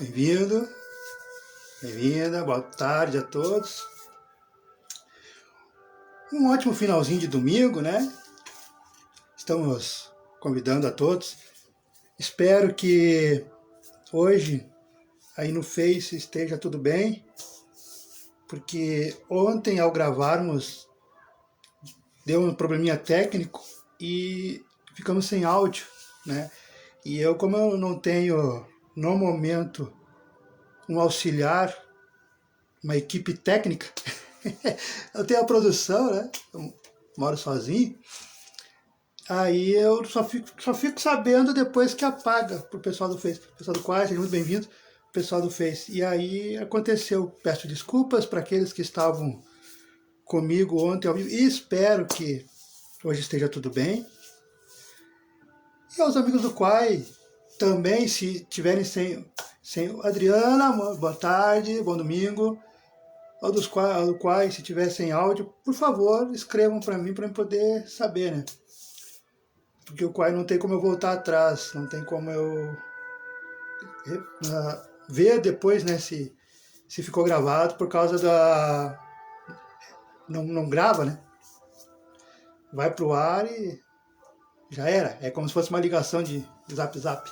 Bem-vindo, bem-vinda, boa tarde a todos. Um ótimo finalzinho de domingo, né? Estamos convidando a todos. Espero que hoje aí no Face esteja tudo bem, porque ontem ao gravarmos deu um probleminha técnico e ficamos sem áudio, né? E como eu não tenho no momento um auxiliar, uma equipe técnica, eu tenho a produção, né? Eu moro sozinho. Aí eu só fico sabendo depois que apaga pro pessoal do Face. Pessoal do Quai, sejam muito bem-vindos, pessoal do Face. E aí aconteceu. Peço desculpas para aqueles que estavam comigo ontem ao vivo e espero que hoje esteja tudo bem. E aos amigos do Quai também, se tiverem sem Adriana, boa tarde, bom domingo. Ao do Quai, se tiver sem áudio, por favor, escrevam para mim poder saber, né? Porque o Quai não tem como eu voltar atrás, não tem como eu ver depois, né, se ficou gravado, por causa da... Não grava, né? Vai pro ar e já era. É como se fosse uma ligação de zap.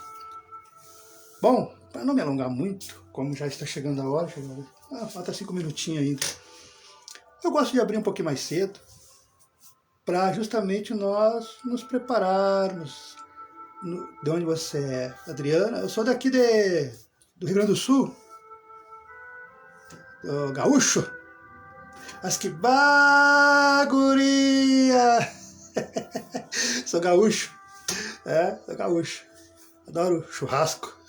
Bom, para não me alongar muito, como já está chegando a hora, falta 5 minutinhos ainda. Eu gosto de abrir um pouquinho mais cedo, para justamente nós nos prepararmos. De onde você é, Adriana? Eu sou daqui do Rio Grande do Sul, do gaúcho. Mas que baguria! Sou gaúcho, sou gaúcho. Adoro churrasco.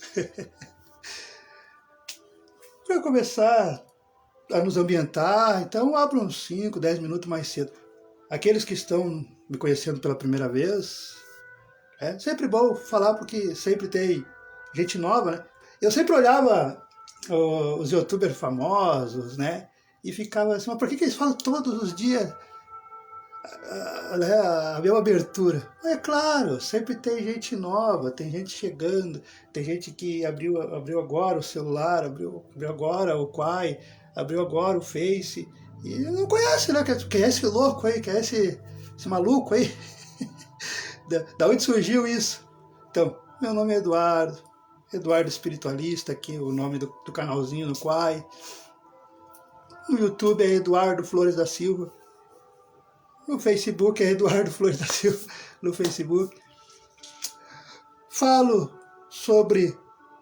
Para começar a nos ambientar, então abro uns 5, 10 minutos mais cedo. Aqueles que estão me conhecendo pela primeira vez, é sempre bom falar porque sempre tem gente nova, né? Eu sempre olhava os youtubers famosos, né? E ficava assim, mas por que eles falam todos os dias a mesma abertura? É claro, sempre tem gente nova, tem gente chegando, tem gente que abriu agora o celular, abriu agora o Quai, abriu agora o Face, e não conhece, né? Quem é esse louco aí? Quem é esse maluco aí? Da onde surgiu isso? Então, meu nome é Eduardo Espiritualista, aqui o nome do canalzinho no Quai. No YouTube é Eduardo Flores da Silva. No Facebook é Eduardo Flores da Silva, no Facebook. Falo sobre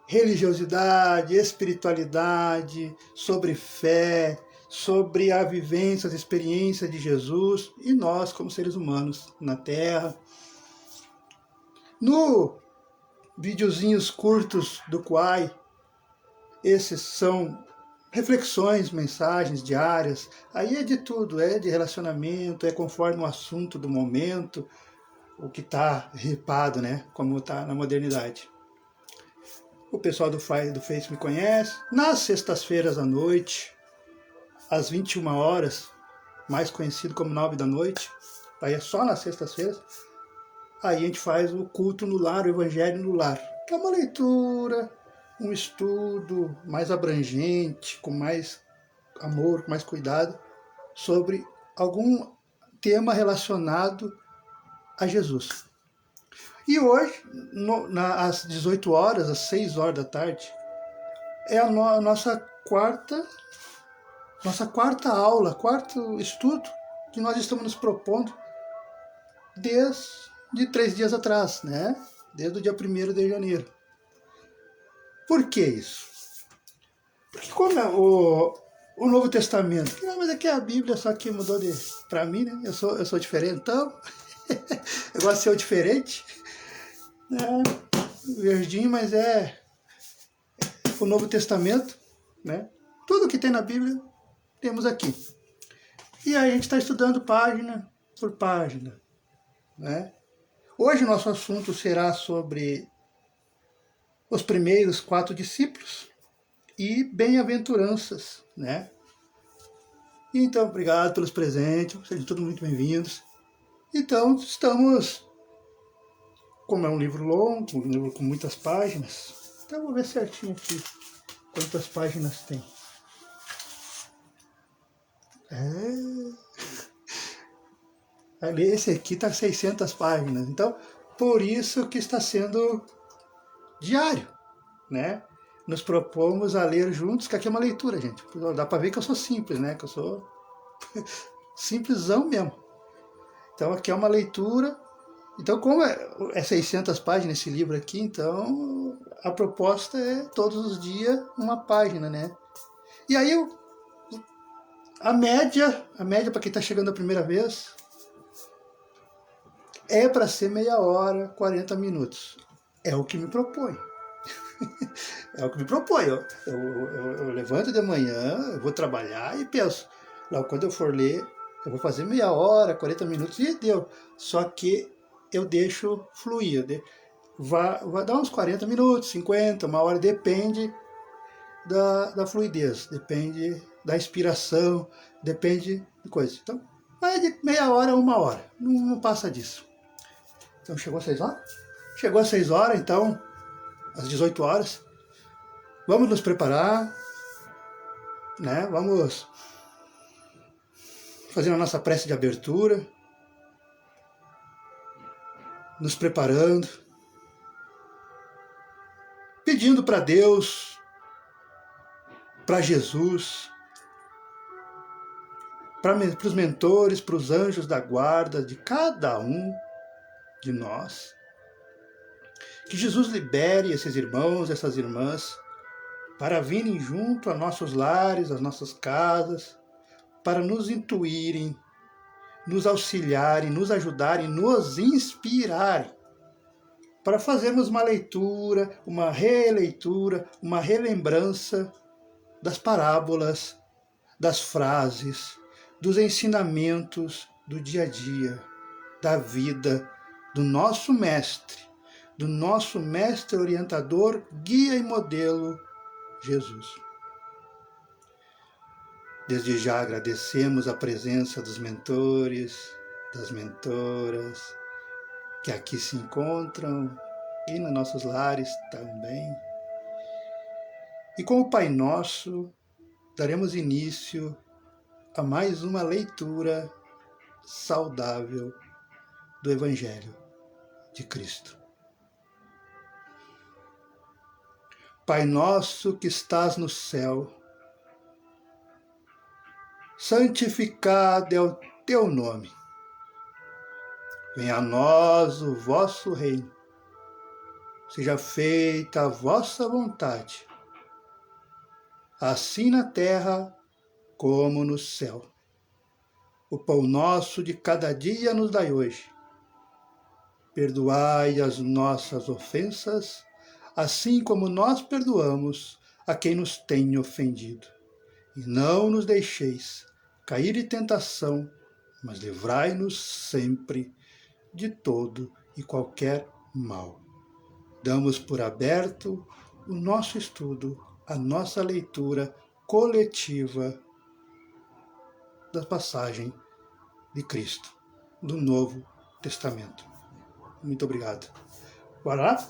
religiosidade, espiritualidade, sobre fé, sobre a vivência, as experiências de Jesus e nós como seres humanos na Terra. No videozinhos curtos do Quai, esses são reflexões, mensagens diárias, aí é de tudo, é de relacionamento, é conforme o assunto do momento, o que está ripado, né, como está na modernidade. O pessoal do Face me conhece, nas sextas-feiras à noite, às 21 horas, mais conhecido como 9 da noite, aí é só nas sextas-feiras, aí a gente faz o culto no lar, o evangelho no lar, que é uma leitura, um estudo mais abrangente, com mais amor, com mais cuidado, sobre algum tema relacionado a Jesus. E hoje, às 18 horas, às 6 horas da tarde, é a nossa quarta aula, quarto estudo que nós estamos nos propondo desde 3 dias atrás, né? Desde o dia 1º de janeiro. Por que isso? Porque como é o Novo Testamento, mas aqui é a Bíblia, só que mudou para mim, né? Eu sou diferentão, eu gosto de ser o diferente, né? Verdinho, mas é o Novo Testamento, né? Tudo que tem na Bíblia temos aqui. E aí a gente está estudando página por página, né? Hoje o nosso assunto será sobre os primeiros 4 discípulos e bem-aventuranças, né? Então, obrigado pelos presentes, sejam todos muito bem-vindos. Então, estamos, como é um livro longo, um livro com muitas páginas, então eu vou ver certinho aqui Quantas páginas tem? Esse aqui está 600 páginas. Então, por isso que está sendo diário, né? Nos propomos a ler juntos, que aqui é uma leitura, gente. Dá para ver que eu sou simples, né? Que eu sou simplesão mesmo. Então, aqui é uma leitura. Então, como é 600 páginas esse livro aqui, então a proposta é todos os dias uma página, né? E aí, a média para quem está chegando a primeira vez, é para ser meia hora, 40 minutos. É o que me propõe. É o que me propõe. Eu levanto de manhã, eu vou trabalhar e penso, logo quando eu for ler, eu vou fazer meia hora, 40 minutos e deu. Só que eu deixo fluir. Vai dar uns 40 minutos, 50, uma hora, depende da fluidez, depende da inspiração, depende de coisa. Então, vai de meia hora a uma hora, não passa disso. Então, chegou às 6 horas? Chegou às 6 horas, então, às 18 horas, vamos nos preparar, né? Vamos fazer a nossa prece de abertura, nos preparando, pedindo para Deus, para Jesus, para os mentores, para os anjos da guarda de cada um de nós, que Jesus libere esses irmãos, essas irmãs, para virem junto a nossos lares, às nossas casas, para nos intuírem, nos auxiliarem, nos ajudarem, nos inspirarem, para fazermos uma leitura, uma releitura, uma relembrança das parábolas, das frases, dos ensinamentos do dia a dia, da vida, do nosso mestre orientador, guia e modelo, Jesus. Desde já agradecemos a presença dos mentores, das mentoras, que aqui se encontram e nos nossos lares também. E com o Pai Nosso, daremos início a mais uma leitura saudável do Evangelho de Cristo. Pai nosso que estás no céu, santificado é o teu nome. Venha a nós o vosso reino. Seja feita a vossa vontade, assim na terra como no céu. O pão nosso de cada dia nos dai hoje. Perdoai as nossas ofensas, assim como nós perdoamos a quem nos tem ofendido. E não nos deixeis cair em tentação, mas livrai-nos sempre de todo e qualquer mal. Damos por aberto o nosso estudo, a nossa leitura coletiva da passagem de Cristo, do Novo Testamento. Muito obrigado. Bora lá?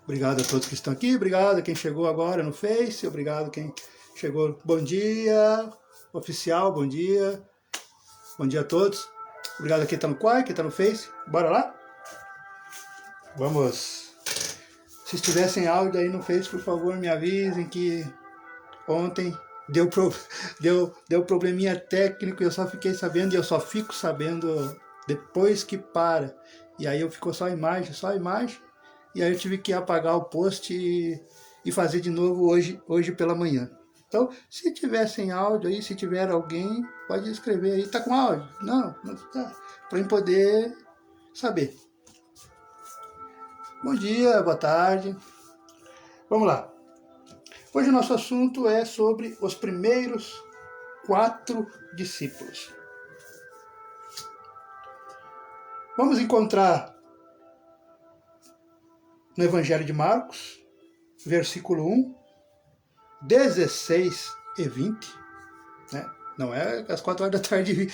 Obrigado a todos que estão aqui, obrigado a quem chegou agora no Face, obrigado a quem chegou. Bom dia, oficial, bom dia. Bom dia a todos. Obrigado a quem está no Quai, quem está no Face. Bora lá? Vamos. Se estivessem áudio aí no Face, por favor, me avisem que ontem deu probleminha técnico e eu só fiquei sabendo, e eu só fico sabendo depois que para. E aí ficou só a imagem. E aí eu tive que apagar o post e fazer de novo hoje pela manhã. Então, se tiver sem áudio aí, se tiver alguém, pode escrever aí. Tá com áudio? Não tá. Para eu poder saber. Bom dia, boa tarde. Vamos lá. Hoje o nosso assunto é sobre os primeiros 4 discípulos. Vamos encontrar no Evangelho de Marcos, versículo 1, 16 e 20, né? Não é às 4 horas da tarde,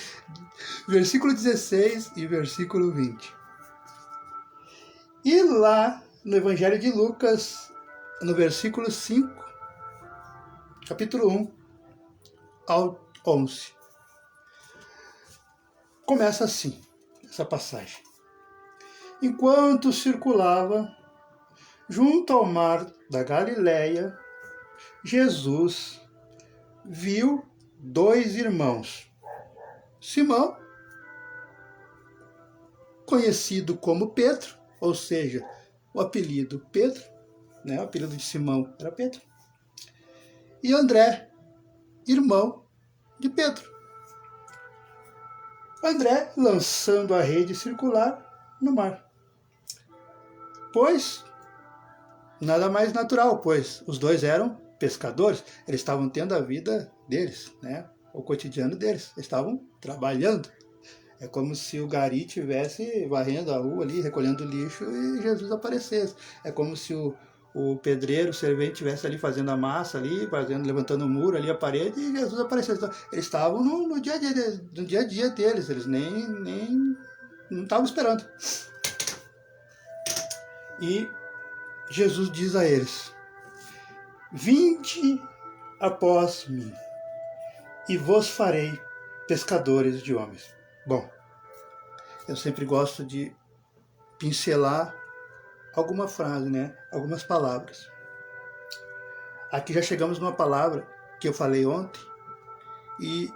versículo 16 e versículo 20. E lá no Evangelho de Lucas, no versículo 5, capítulo 1 ao 11. Começa assim, essa passagem. Enquanto circulava junto ao mar da Galileia, Jesus viu 2 irmãos. Simão, conhecido como Pedro, ou seja, o apelido Pedro, né? O apelido de Simão era Pedro, e André, irmão de Pedro. André lançando a rede circular no mar. Pois, nada mais natural, pois os 2 eram pescadores, eles estavam tendo a vida deles, né? O cotidiano deles, eles estavam trabalhando. É como se o gari estivesse varrendo a rua ali, recolhendo lixo e Jesus aparecesse. É como se o pedreiro, o servente estivesse ali fazendo a massa ali, levantando o muro ali, a parede, e Jesus aparecesse. Então, eles estavam no dia a dia deles, eles nem não estavam esperando. E Jesus diz a eles: vinde após mim, e vos farei pescadores de homens. Bom, eu sempre gosto de pincelar alguma frase, né? Algumas palavras. Aqui já chegamos numa palavra que eu falei ontem, e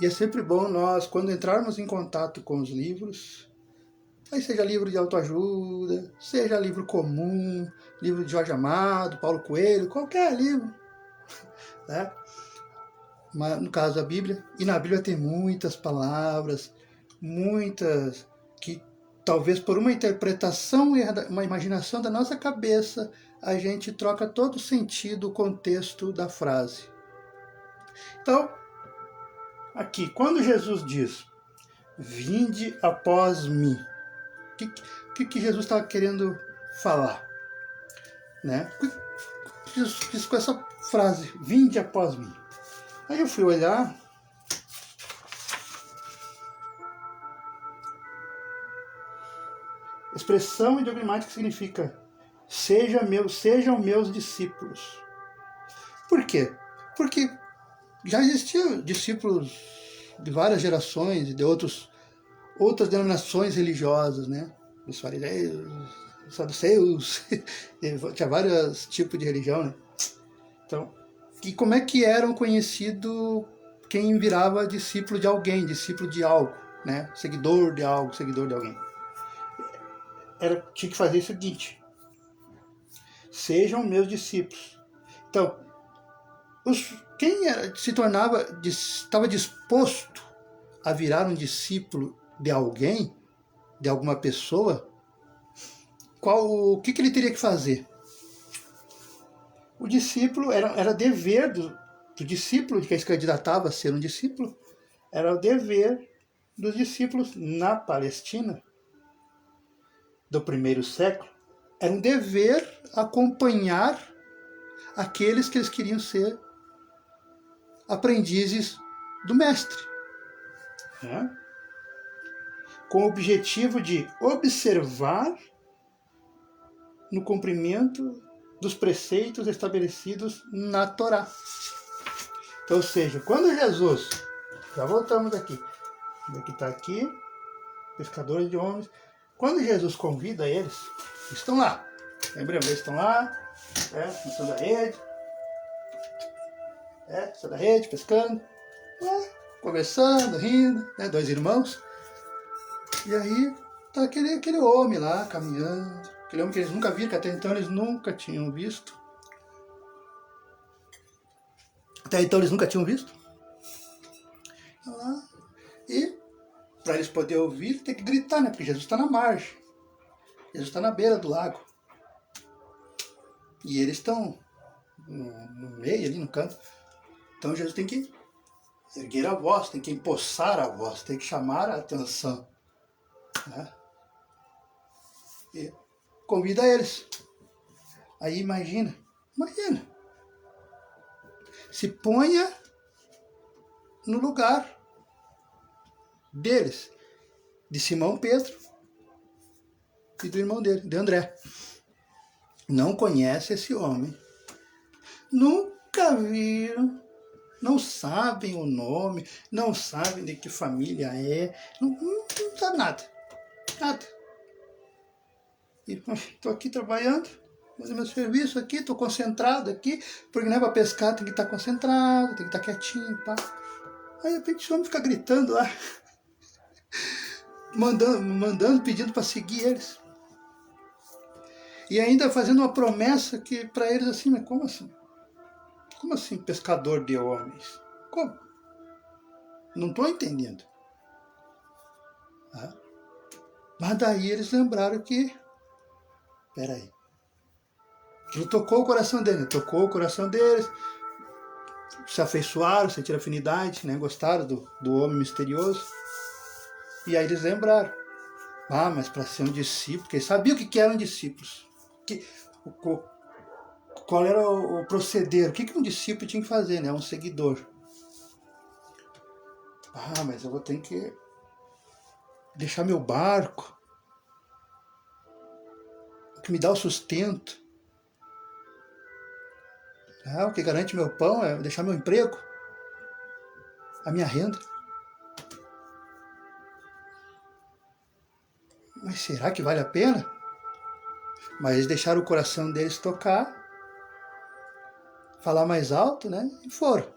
é sempre bom nós, quando entrarmos em contato com os livros, aí seja livro de autoajuda, seja livro comum, livro de Jorge Amado, Paulo Coelho, qualquer livro, né? Mas, no caso da Bíblia, e na Bíblia tem muitas palavras, muitas que talvez por uma interpretação, uma imaginação da nossa cabeça, a gente troca todo o sentido, o contexto da frase. Então, aqui, quando Jesus diz, vinde após mim, o que Jesus estava querendo falar? Né? O que Jesus disse com essa frase, vinde após mim? Aí eu fui olhar, expressão idiomática significa sejam meus discípulos. Por quê? Porque já existiam discípulos de várias gerações, de outras denominações religiosas, né? Os fariseus, os saduceus, tinha vários tipos de religião, né? Então, e como é que eram conhecido quem virava discípulo de alguém, discípulo de algo, né? Seguidor de algo, seguidor de alguém. Tinha que fazer o seguinte: sejam meus discípulos. Então, quem estava disposto a virar um discípulo de alguém, de alguma pessoa, o que ele teria que fazer? O discípulo, era dever do discípulo, de quem se candidatava a ser um discípulo, era o dever dos discípulos na Palestina do primeiro século, era um dever acompanhar aqueles que eles queriam ser aprendizes do mestre, né? Com o objetivo de observar no cumprimento dos preceitos estabelecidos na Torá. Então, ou seja, quando Jesus, já voltamos aqui está aqui, pescadores de homens, quando Jesus convida eles, estão lá, lembramos, eles estão lá, lançando a rede, lançando a rede, pescando, conversando, rindo, 2 irmãos, e aí tá aquele homem lá, caminhando, aquele homem que eles nunca viram, que até então eles nunca tinham visto. E para eles poderem ouvir, tem que gritar, né? Porque Jesus está na margem. Jesus está na beira do lago. E eles estão no meio, ali no canto. Então Jesus tem que erguer a voz, tem que empossar a voz, tem que chamar a atenção, né? E convida eles. Aí imagina. Se ponha no lugar deles, de Simão Pedro e do irmão dele, de André. Não conhece esse homem. Nunca nunca viram, não sabem o nome, não sabem de que família é, não sabe nada, nada. E estou aqui trabalhando, fazendo meu serviço aqui, estou concentrado aqui, porque não é para pescar, tem que estar concentrado, tem que estar quietinho, pá. Aí de repente o homem fica gritando lá, mandando, pedindo para seguir eles. E ainda fazendo uma promessa que para eles assim, mas como assim? Como assim pescador de homens? Como? Não estou entendendo. Ah. Mas daí eles lembraram que, peraí, aquilo tocou o coração deles, se afeiçoaram, sentiram afinidade, né? Gostaram do homem misterioso. E aí eles lembraram, mas para ser um discípulo, porque eles sabiam o que eram discípulos, qual era o proceder, o que um discípulo tinha que fazer, né? Um seguidor. Mas eu vou ter que deixar meu barco, o que me dá o sustento. O que garante meu pão é deixar meu emprego, a minha renda. Mas será que vale a pena? Mas eles deixaram o coração deles tocar, falar mais alto, né? E foram.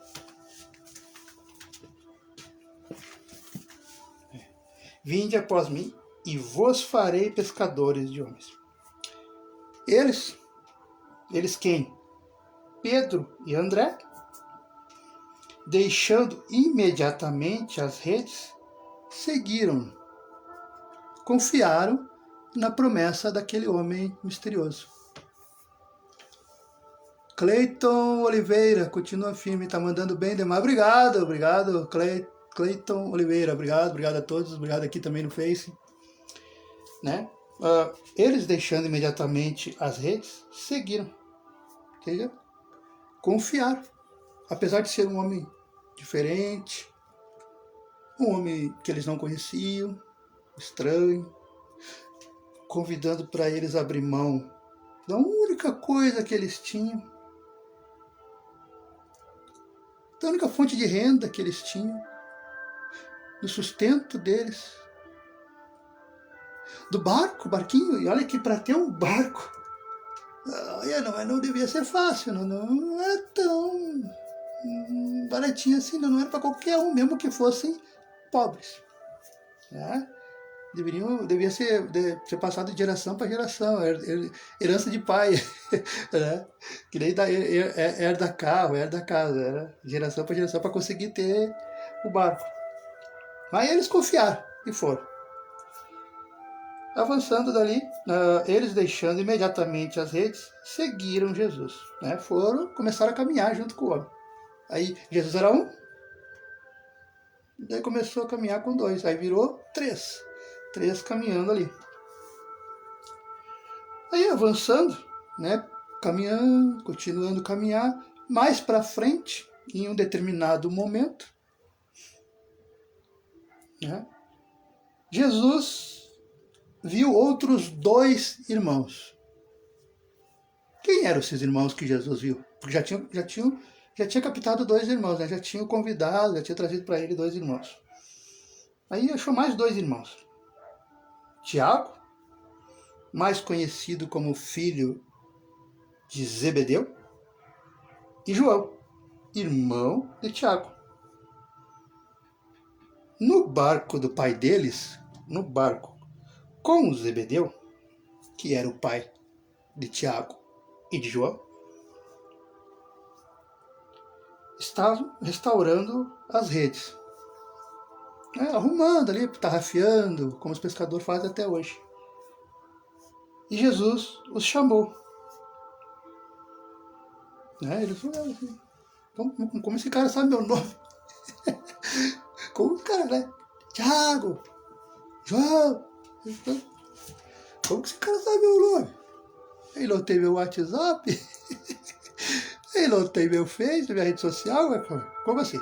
Vinde após mim e vos farei pescadores de homens. Eles quem? Pedro e André, deixando imediatamente as redes, seguiram, confiaram na promessa daquele homem misterioso. Cleiton Oliveira, continua firme, está mandando bem demais. Obrigado, Cleiton Oliveira, obrigado a todos, obrigado aqui também no Face. Né? Eles deixando imediatamente as redes, seguiram. Entendeu? Confiaram. Apesar de ser um homem diferente, um homem que eles não conheciam, estranho, convidando para eles abrir mão da única coisa que eles tinham, da única fonte de renda que eles tinham, do sustento deles, do barquinho. E olha que para ter um barco, não devia ser fácil, não é tão baratinho assim, não era para qualquer um, mesmo que fossem pobres. Né? Devia ser passado de geração para geração, herança de pai, né? Que nem herda carro, herda casa, era geração para geração para conseguir ter o barco. Aí eles confiaram e foram. Avançando dali, eles deixando imediatamente as redes, seguiram Jesus. Né? Começaram a caminhar junto com o homem. Aí Jesus era um, daí começou a caminhar com dois, aí virou três caminhando ali. Aí avançando, né, caminhando, continuando a caminhar, mais para frente, em um determinado momento, né, Jesus viu outros dois irmãos. Quem eram esses irmãos que Jesus viu? Porque já tinha captado dois irmãos, né? Já tinha convidado, já tinha trazido para ele dois irmãos. Aí achou mais dois irmãos. Tiago, mais conhecido como filho de Zebedeu, e João, irmão de Tiago. No barco do pai deles, no barco com Zebedeu, que era o pai de Tiago e de João, estavam restaurando as redes. Arrumando ali, tarrafiando, como os pescadores fazem até hoje. E Jesus os chamou. Eles falaram assim, como esse cara sabe meu nome? Como o cara, né? Tiago, João, como que esse cara sabe meu nome? Ele não tem meu WhatsApp? Ele não tem meu Face, minha rede social? Como assim?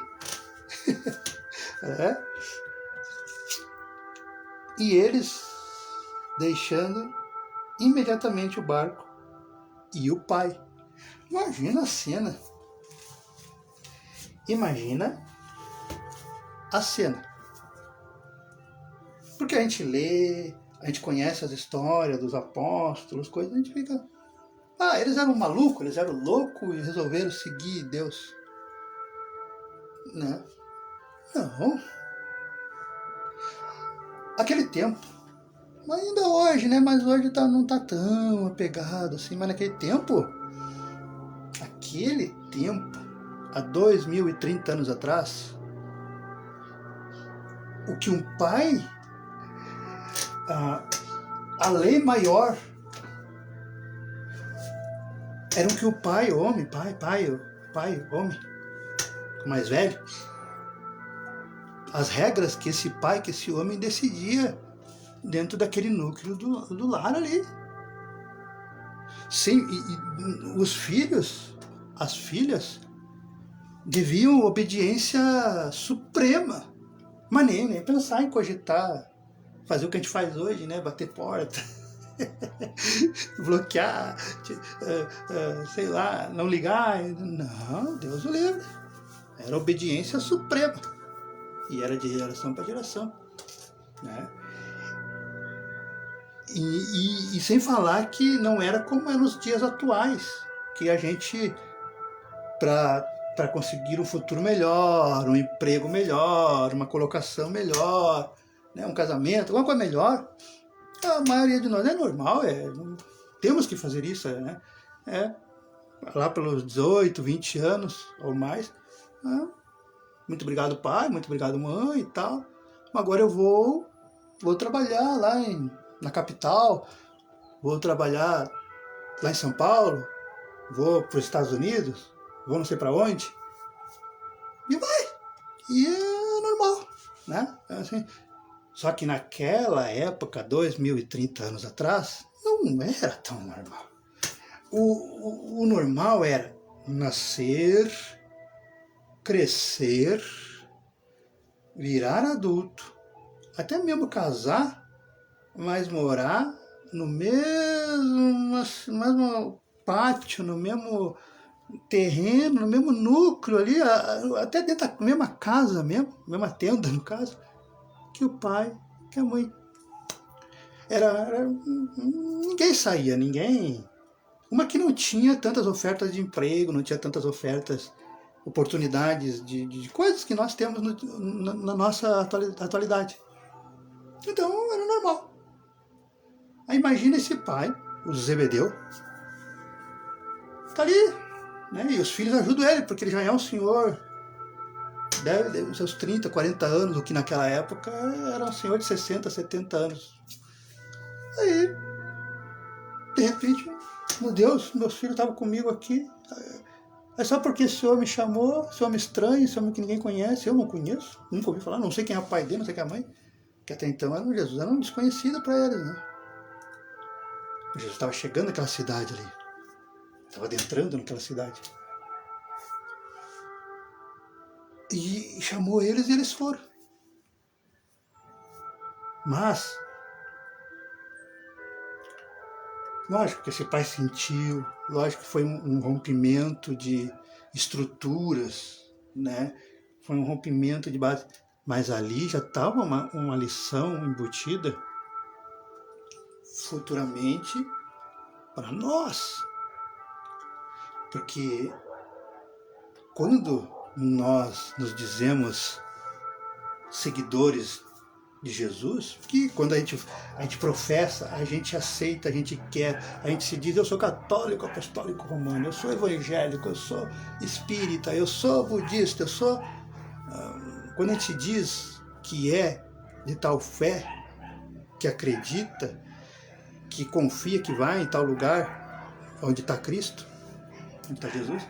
E eles deixando imediatamente o barco e o pai. Imagina a cena. Imagina a cena. Porque a gente lê, a gente conhece as histórias dos apóstolos, coisas, a gente fica... eles eram malucos, eles eram loucos e resolveram seguir Deus. Não. Não. Aquele tempo, ainda hoje, né? Mas hoje não tá tão apegado assim, mas naquele tempo, há 2030 anos atrás, o que um pai, a lei maior, era o que o pai, homem, homem, o mais velho, as regras que esse pai, que esse homem decidia dentro daquele núcleo do lar ali. Sim, e os filhos, as filhas, deviam obediência suprema. Mas nem pensar em cogitar, fazer o que a gente faz hoje, né? Bater porta, bloquear, sei lá, não ligar. Não, Deus o livre. Era obediência suprema. E era de geração para geração. Né? E sem falar que não era como é nos dias atuais, que a gente, para conseguir um futuro melhor, um emprego melhor, uma colocação melhor, né, um casamento, alguma coisa melhor, a maioria de nós é normal, temos que fazer isso, né? Lá pelos 18, 20 anos ou mais, muito obrigado pai, muito obrigado mãe e tal, agora eu vou trabalhar lá na capital, vou trabalhar lá em São Paulo, vou para os Estados Unidos, vou não sei para onde, e vai, e é normal, né? Assim, só que naquela época, 2030 anos atrás, não era tão normal. O normal era nascer, crescer, virar adulto, até mesmo casar, mas morar no mesmo pátio, no mesmo terreno, no mesmo núcleo ali, até dentro da mesma casa mesmo, mesma tenda no caso, que o pai, que a mãe. Ninguém saía, ninguém... Uma que não tinha tantas ofertas de emprego, não tinha tantas oportunidades de coisas que nós temos na nossa atualidade. Então era normal. Aí imagina esse pai, o Zebedeu, tá ali, né? E os filhos ajudam ele, porque ele já é um senhor, deve seus 30, 40 anos, o que naquela época era um senhor de 60, 70 anos. Aí, de repente, meu Deus, meus filhos estavam comigo aqui. É só porque esse homem me chamou, esse homem estranho, esse homem que ninguém conhece, eu não conheço, nunca ouvi falar, não sei quem é o pai dele, não sei quem é a mãe, que até então Jesus era um desconhecido para eles, né? Jesus estava chegando naquela cidade ali, estava adentrando naquela cidade. E chamou eles e eles foram. Mas, lógico que esse pai sentiu, lógico que foi um rompimento de estruturas, né? Foi um rompimento de base, mas ali já estava uma lição embutida futuramente para nós. Porque quando nós nos dizemos seguidores de Jesus, que quando a gente professa, a gente aceita, a gente quer, a gente se diz, eu sou católico, apostólico romano, eu sou evangélico, eu sou espírita, eu sou budista, eu sou... Quando a gente diz que é de tal fé, que acredita, que confia que vai em tal lugar onde está Cristo, onde está Jesus,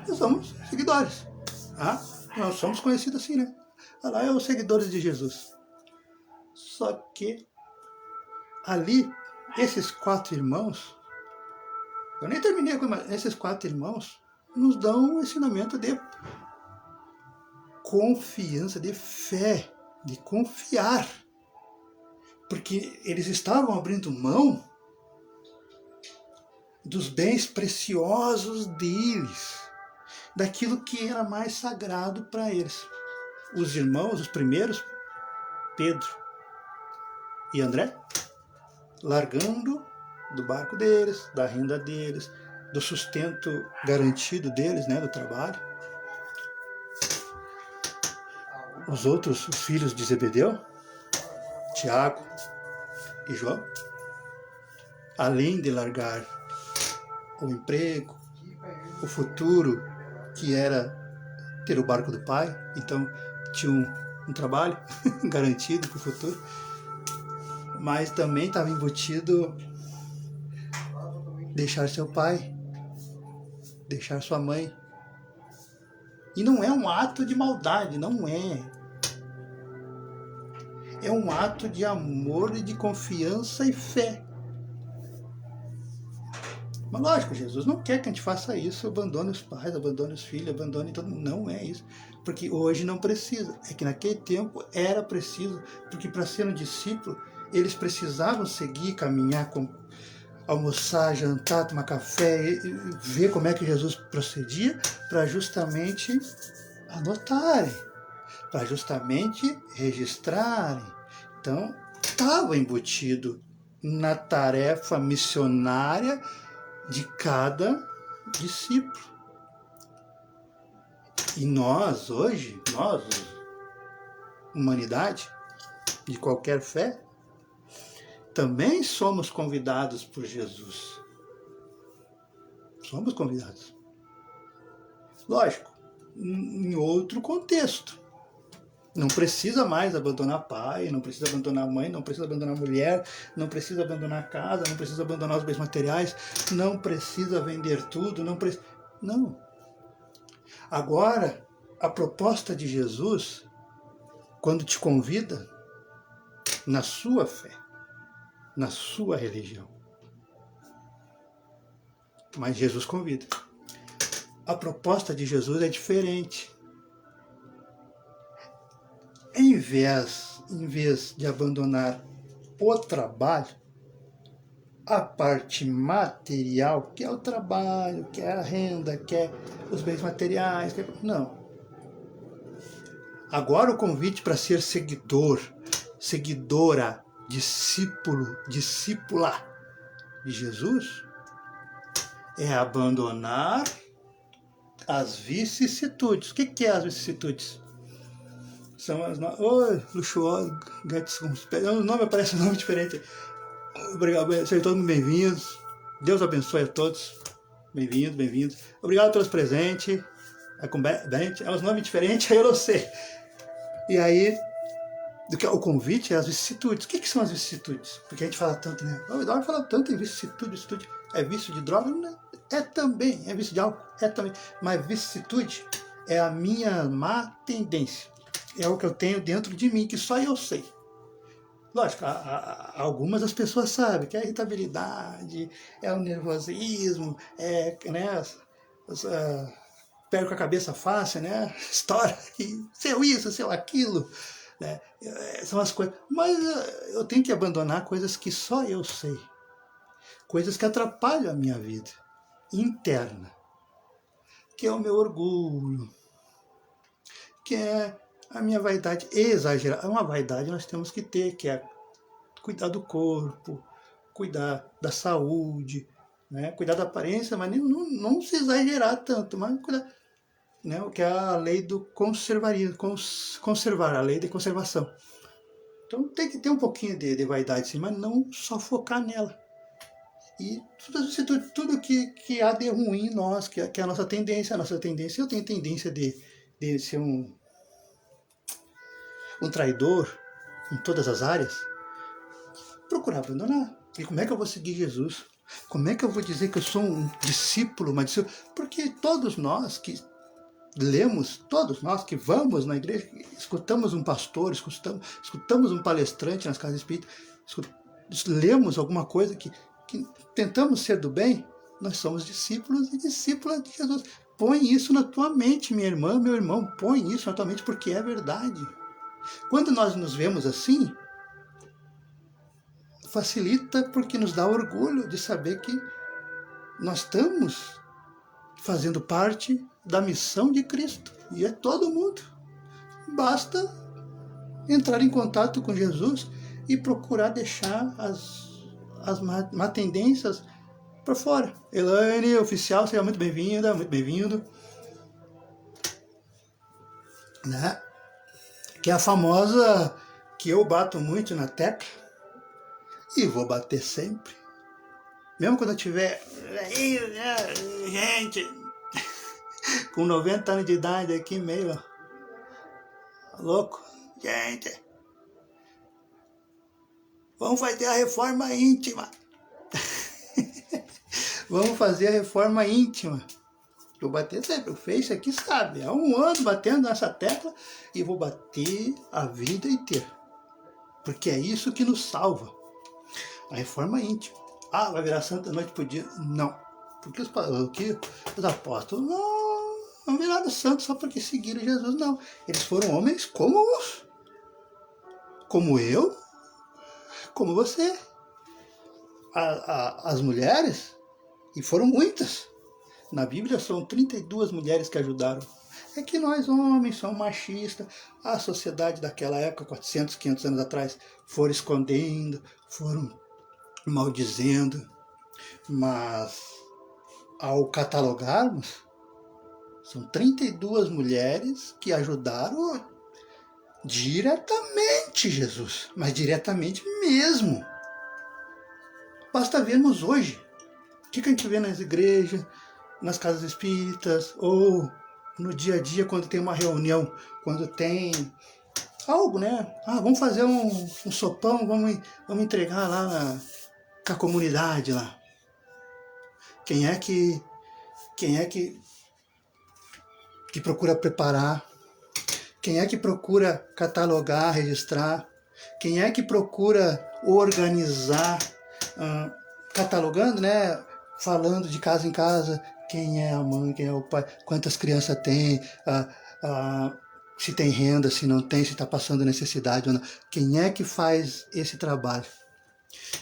nós somos seguidores. Nós somos conhecidos assim, né? Lá é os seguidores de Jesus. Só que ali, esses 4 irmãos, eu nem terminei com esses 4 irmãos, nos dão um ensinamento de confiança, de fé, de confiar. Porque eles estavam abrindo mão dos bens preciosos deles. daquilo que era mais sagrado para eles. Os irmãos, os primeiros, Pedro e André, largando do barco deles, da renda deles, do sustento garantido deles, né, do trabalho. Os outros, os filhos de Zebedeu, Tiago e João, além de largar o emprego, o futuro, que era ter o barco do pai, então tinha um trabalho garantido para o futuro, mas também estava embutido deixar seu pai, deixar sua mãe. E não é um ato de maldade, não é. É um ato de amor e de confiança e fé. Mas lógico, Jesus não quer que a gente faça isso, abandone os pais, abandone os filhos, abandone todo mundo. Não é isso. Porque hoje não precisa. É que naquele tempo era preciso, porque para ser um discípulo, eles precisavam seguir, caminhar, almoçar, jantar, tomar café, e ver como é que Jesus procedia, para justamente anotarem, para justamente registrarem. Então, estava embutido na tarefa missionária de cada discípulo. E nós, hoje, nós, humanidade, de qualquer fé, também somos convidados por Jesus. Somos convidados. Lógico, em outro contexto. Não precisa mais abandonar pai, não precisa abandonar mãe, não precisa abandonar mulher, não precisa abandonar casa, não precisa abandonar os bens materiais, não precisa vender tudo, não. Agora, a proposta de Jesus, quando te convida na sua fé, na sua religião. Mas Jesus convida. A proposta de Jesus é diferente. Em vez de abandonar o trabalho, a parte material, que é o trabalho, que é a renda, que é os bens materiais, não. Agora o convite para ser seguidor, seguidora, discípulo, discípula de Jesus é abandonar as vicissitudes. O que é as vicissitudes? São as luxuosos, o nome parece um nome diferente. Obrigado, sejam todos bem-vindos. Deus abençoe a todos. Bem-vindos, bem-vindos. Obrigado pelos presentes. É uns nomes diferentes, aí eu não sei. E aí, o convite é as vicissitudes. O que são as vicissitudes? Porque a gente fala tanto, né? O Eduardo fala tanto em vicissitude. É vício de droga? Não, é também. É vício de álcool? É também. Mas vicissitude é a minha má tendência. É o que eu tenho dentro de mim, que só eu sei. Lógico, algumas das pessoas sabem que é a irritabilidade, é o nervosismo, perco a cabeça fácil, né? História, seu isso, seu aquilo, né? São as coisas. Mas eu tenho que abandonar coisas que só eu sei. Coisas que atrapalham a minha vida interna. Que é o meu orgulho, que é a minha vaidade exagerada. Uma vaidade nós temos que ter, que é cuidar do corpo, cuidar da saúde, né? Cuidar da aparência, mas não se exagerar tanto, mas cuidar, né? O que é a lei do conservarismo, conservar, a lei de conservação. Então tem que ter um pouquinho de vaidade, sim, mas não só focar nela. E tudo que há de ruim em nós, que é a nossa tendência. Eu tenho tendência de ser um traidor em todas as áreas, procurar abandonar. E como é que eu vou seguir Jesus? Como é que eu vou dizer que eu sou um discípulo, Porque todos nós que lemos, todos nós que vamos na igreja, escutamos um pastor, escutamos um palestrante nas casas espíritas, lemos alguma coisa que tentamos ser do bem, nós somos discípulos e discípulas de Jesus. Põe isso na tua mente, minha irmã, meu irmão, põe isso na tua mente, porque é verdade. Quando nós nos vemos assim, facilita porque nos dá orgulho de saber que nós estamos fazendo parte da missão de Cristo. E é todo mundo. Basta entrar em contato com Jesus e procurar deixar as má tendências por fora. Elaine, oficial, seja muito bem-vinda, muito bem-vindo. Né? Que é a famosa que eu bato muito na tecla e vou bater sempre. Mesmo quando eu tiver, gente, com 90 anos de idade aqui, meio louco, gente, vamos fazer a reforma íntima. Vamos fazer a reforma íntima. Eu bater sempre, o Face aqui sabe, há um ano batendo nessa tecla e vou bater a vida inteira. Porque é isso que nos salva. A reforma íntima. Ah, vai virar santo da noite pro dia? Não. Porque os apóstolos não viraram santos só porque seguiram Jesus, não. Eles foram homens comuns. Como eu, como você. As mulheres, e foram muitas. Na Bíblia são 32 mulheres que ajudaram. É que nós homens somos machistas. A sociedade daquela época, 400, 500 anos atrás, foram escondendo, foram maldizendo. Mas ao catalogarmos, são 32 mulheres que ajudaram diretamente Jesus. Mas diretamente mesmo. Basta vermos hoje. O que a gente vê nas igrejas, nas casas espíritas, ou no dia a dia, quando tem uma reunião, quando tem algo, né? Ah, vamos fazer um sopão, vamos entregar lá com a comunidade lá. Quem é que procura preparar? Quem é que procura catalogar, registrar? Quem é que procura organizar, catalogando, né? Falando de casa em casa, quem é a mãe, quem é o pai, quantas crianças tem, se tem renda, se não tem, se está passando necessidade ou não. Quem é que faz esse trabalho?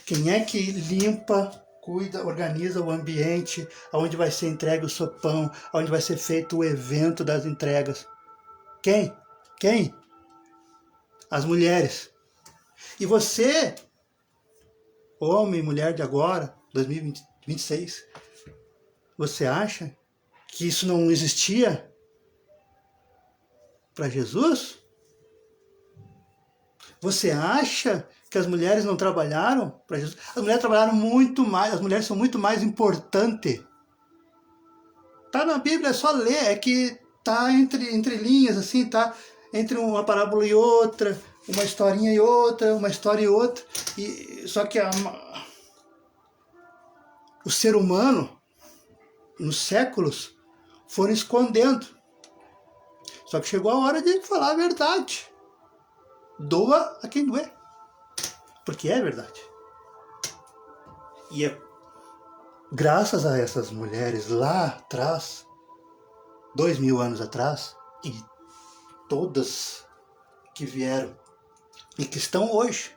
Quem é que limpa, cuida, organiza o ambiente, onde vai ser entregue o sopão, onde vai ser feito o evento das entregas? Quem? Quem? As mulheres. E você, homem e mulher de agora, 2026, você acha que isso não existia para Jesus? Você acha que as mulheres não trabalharam para Jesus? As mulheres trabalharam muito mais, as mulheres são muito mais importantes. Tá na Bíblia, é só ler, é que tá entre linhas, assim, tá entre uma parábola e outra, uma historinha e outra, uma história e outra. Só que o ser humano, nos séculos, foram escondendo. Só que chegou a hora de falar a verdade. Doa a quem doer. Porque é verdade. E é graças a essas mulheres lá atrás, 2000 anos atrás, e todas que vieram e que estão hoje,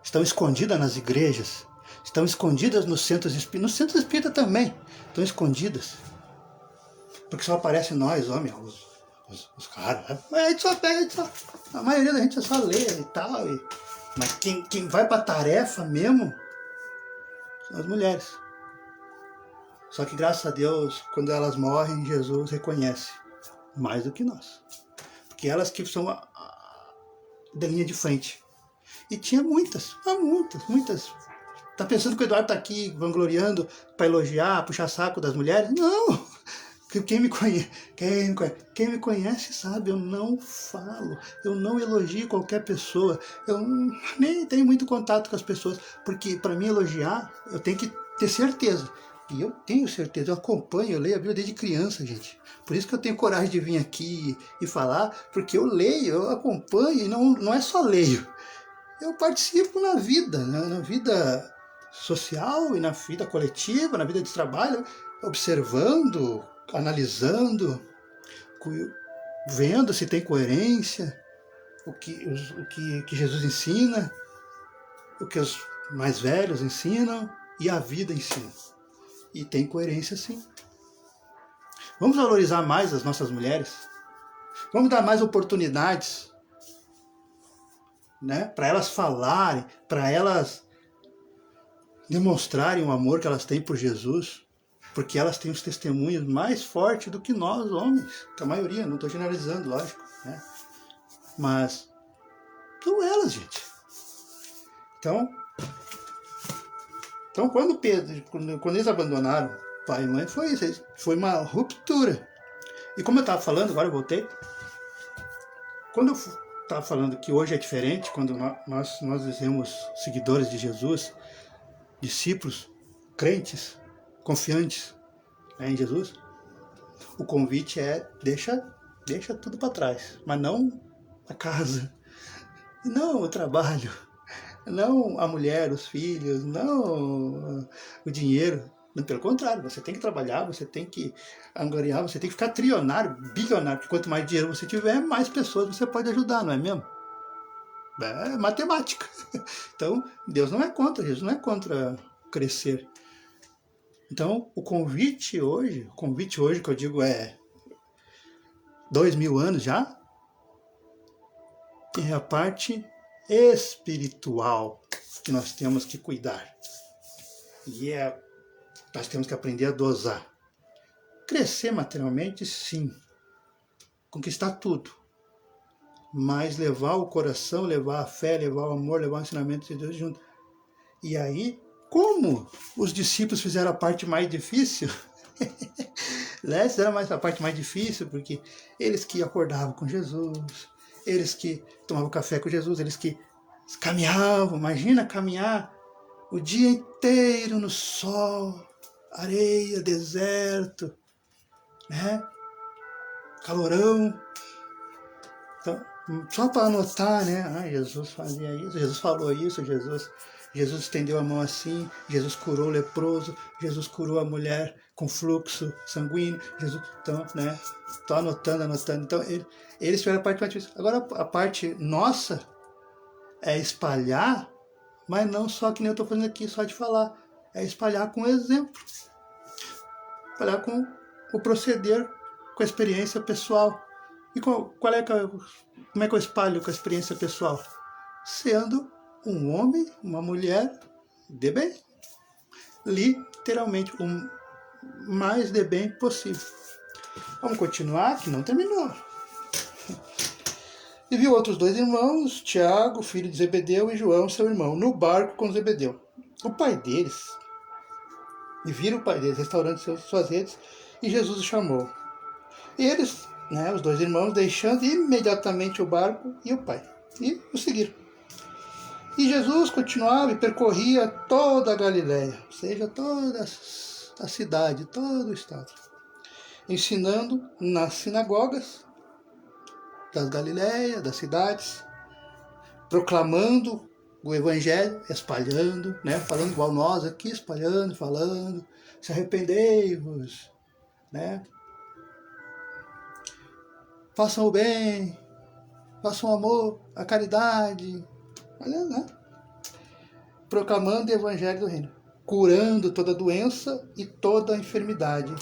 estão escondidas nas igrejas, estão escondidas nos centros espíritas, no centro espírita também, estão escondidas. Porque só aparece nós, homens, os caras. Mas a gente só pega, a maioria da gente só lê e tal. Mas quem vai pra tarefa mesmo são as mulheres. Só que graças a Deus, quando elas morrem, Jesus reconhece mais do que nós. Porque elas que são da linha de frente. E tinha muitas. Tá pensando que o Eduardo tá aqui vangloriando para elogiar, puxar saco das mulheres? Não! Quem me conhece sabe, eu não falo, eu não elogio qualquer pessoa, eu nem tenho muito contato com as pessoas, porque para mim elogiar, eu tenho que ter certeza. E eu tenho certeza, eu acompanho, eu leio a Bíblia desde criança, gente. Por isso que eu tenho coragem de vir aqui e falar, porque eu leio, eu acompanho, e não é só leio. Eu participo na vida, na vida social e na vida coletiva, na vida de trabalho, observando, analisando, vendo se tem coerência, o que Jesus ensina, o que os mais velhos ensinam e a vida ensina. E tem coerência sim. Vamos valorizar mais as nossas mulheres. Vamos dar mais oportunidades, né, para elas falarem, para elas demonstrarem o amor que elas têm por Jesus, porque elas têm os testemunhos mais fortes do que nós, homens, que a maioria, não estou generalizando, lógico, né? Mas são elas, gente. Então quando eles abandonaram pai e mãe, foi isso, foi uma ruptura. E como eu estava falando, agora eu voltei, quando eu estava falando que hoje é diferente, quando nós dizemos seguidores de Jesus, discípulos, crentes, confiantes, né, em Jesus, o convite é deixa tudo para trás, mas não a casa, não o trabalho, não a mulher, os filhos, não o dinheiro. Pelo contrário, você tem que trabalhar, você tem que angariar, você tem que ficar trilionário, bilionário, porque quanto mais dinheiro você tiver, mais pessoas você pode ajudar, não é mesmo? É matemática. Então, Deus não é contra, Jesus não é contra crescer. Então, o convite hoje que eu digo é 2000 anos já, é a parte espiritual que nós temos que cuidar. E nós temos que aprender a dosar. Crescer materialmente, sim. Conquistar tudo. Mas levar o coração, levar a fé, levar o amor, levar o ensinamento de Deus junto. E aí, como os discípulos fizeram a parte mais difícil, né? Fizeram a parte mais difícil, porque eles que acordavam com Jesus, eles que tomavam café com Jesus, eles que caminhavam, imagina caminhar o dia inteiro no sol, areia, deserto, né? Calorão. Então, só para anotar, né? Jesus fazia isso, Jesus falou isso, Jesus estendeu a mão assim, Jesus curou o leproso, Jesus curou a mulher com fluxo sanguíneo, Jesus, então, né? Tô anotando. Então, eles fizeram a parte mais difícil. Agora, a parte nossa é espalhar, mas não só que nem eu estou fazendo aqui, só de falar. É espalhar com exemplo. Espalhar com o proceder, com a experiência pessoal. E como é que eu espalho com a experiência pessoal? Sendo um homem, uma mulher de bem. Literalmente, o mais de bem possível. Vamos continuar, que não terminou. E viu outros 2 irmãos, Tiago, filho de Zebedeu, e João, seu irmão, no barco com Zebedeu. E viram o pai deles restaurando suas redes, e Jesus os chamou. E eles, né, os 2 irmãos, deixando imediatamente o barco e o pai, e o seguiram. E Jesus continuava e percorria toda a Galiléia, ou seja, toda a cidade, todo o estado, ensinando nas sinagogas das Galiléias, das cidades, proclamando o evangelho, espalhando, né, falando igual nós aqui, espalhando, falando, se arrependei-vos, né, façam o bem, façam o amor, a caridade, né, proclamando o evangelho do reino, curando toda doença e toda enfermidade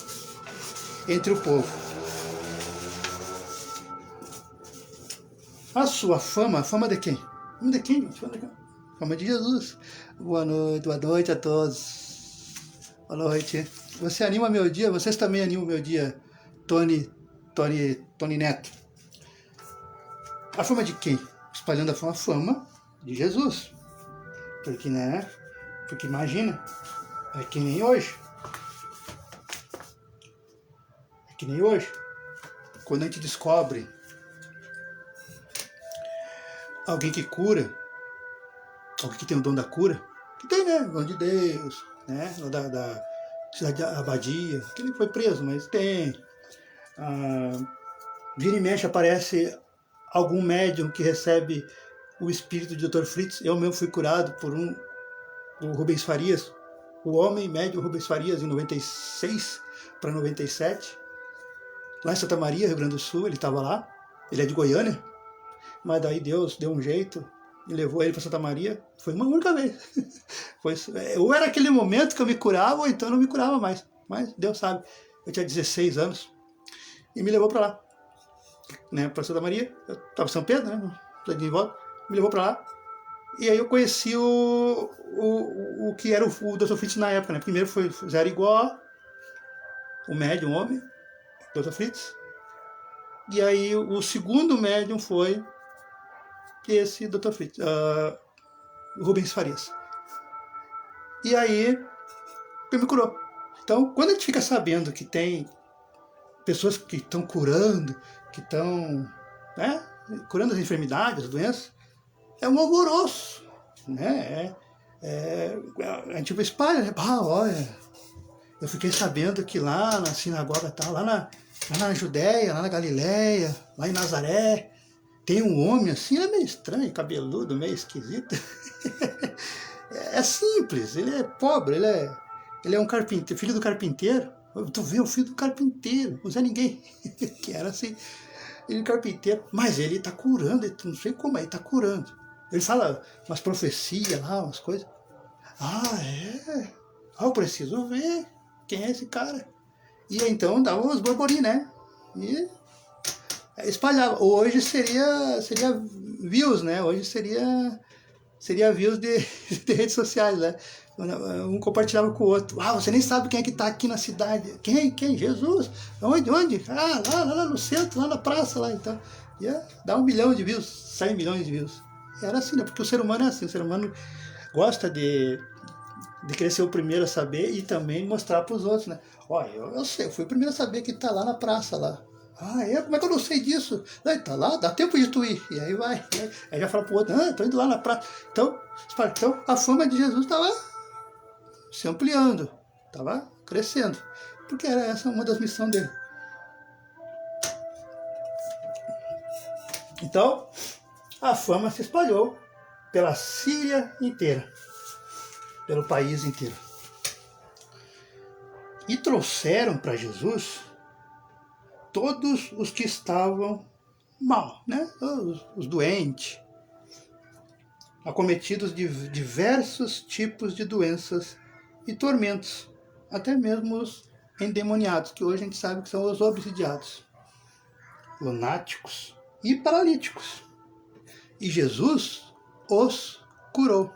entre o povo. A sua fama, a fama de quem? Fama de quem? Fama de Jesus. Boa noite a todos. Boa noite. Você anima meu dia, vocês também animam meu dia, Tony Neto. A fama de quem? Espalhando a fama de Jesus. Porque, né? Porque imagina, é que nem hoje. Quando a gente descobre alguém que cura, alguém que tem o dom da cura, que tem, né? O dom de Deus, né? Da cidade de Abadia, que ele foi preso, mas tem. Vira e mexe aparece algum médium que recebe o espírito de Dr. Fritz. Eu mesmo fui curado por o Rubens Farias, o homem médium Rubens Farias, em 96 para 97, lá em Santa Maria, Rio Grande do Sul. Ele estava lá, ele é de Goiânia, mas daí Deus deu um jeito e levou ele para Santa Maria. Foi uma única vez. Ou era aquele momento que eu me curava, ou então eu não me curava mais. Mas Deus sabe. Eu tinha 16 anos. e me levou para lá, né, para Santa Maria. Eu estava em São Pedro, né, de volta, me levou para lá. E aí eu conheci o que era o Dr. Fritz na época, né? Primeiro foi Zé Arigó, o médium homem, Dr. Fritz. E aí o segundo médium foi esse Dr. Fritz, Rubens Farias. E aí ele me curou. Então, quando a gente fica sabendo que tem pessoas que estão curando, que estão, né, curando as enfermidades, as doenças, é um alvoroço, né? A gente espalha, né? Olha, eu fiquei sabendo que lá na sinagoga tal, lá na Judéia, lá na Galileia, lá em Nazaré, tem um homem assim, ele é meio estranho, cabeludo, meio esquisito. É simples, ele é pobre, ele é um carpinteiro, filho do carpinteiro. Tu vê o filho do carpinteiro, não sei ninguém, que era assim, ele é carpinteiro, mas ele tá curando, não sei como, ele tá curando. Ele fala umas profecias lá, umas coisas. Eu preciso ver quem é esse cara. E então dava uns borborim, né? E espalhava. Hoje seria views, né? Hoje seria views de redes sociais, né? Um compartilhava com o outro. Você nem sabe quem é que tá aqui na cidade. Quem? Jesus? Onde? Lá no centro, lá na praça, lá. Então, ia dar 1 milhão de views, 100 milhões de views. Era assim, né? Porque o ser humano é assim, o ser humano gosta de querer ser o primeiro a saber e também mostrar para os outros, né? Eu sei, eu fui o primeiro a saber que tá lá na praça, lá. Como é que eu não sei disso? Tá lá, dá tempo de tu ir. E aí vai. Aí já fala pro outro, tô indo lá na praça. Então, a fama de Jesus estava se ampliando, estava crescendo. Porque era essa uma das missões dele. Então, a fama se espalhou pela Síria inteira, pelo país inteiro. E trouxeram para Jesus todos os que estavam mal, né? Os doentes, acometidos de diversos tipos de doenças e tormentos, até mesmo os endemoniados, que hoje a gente sabe que são os obsidiados, lunáticos e paralíticos. E Jesus os curou.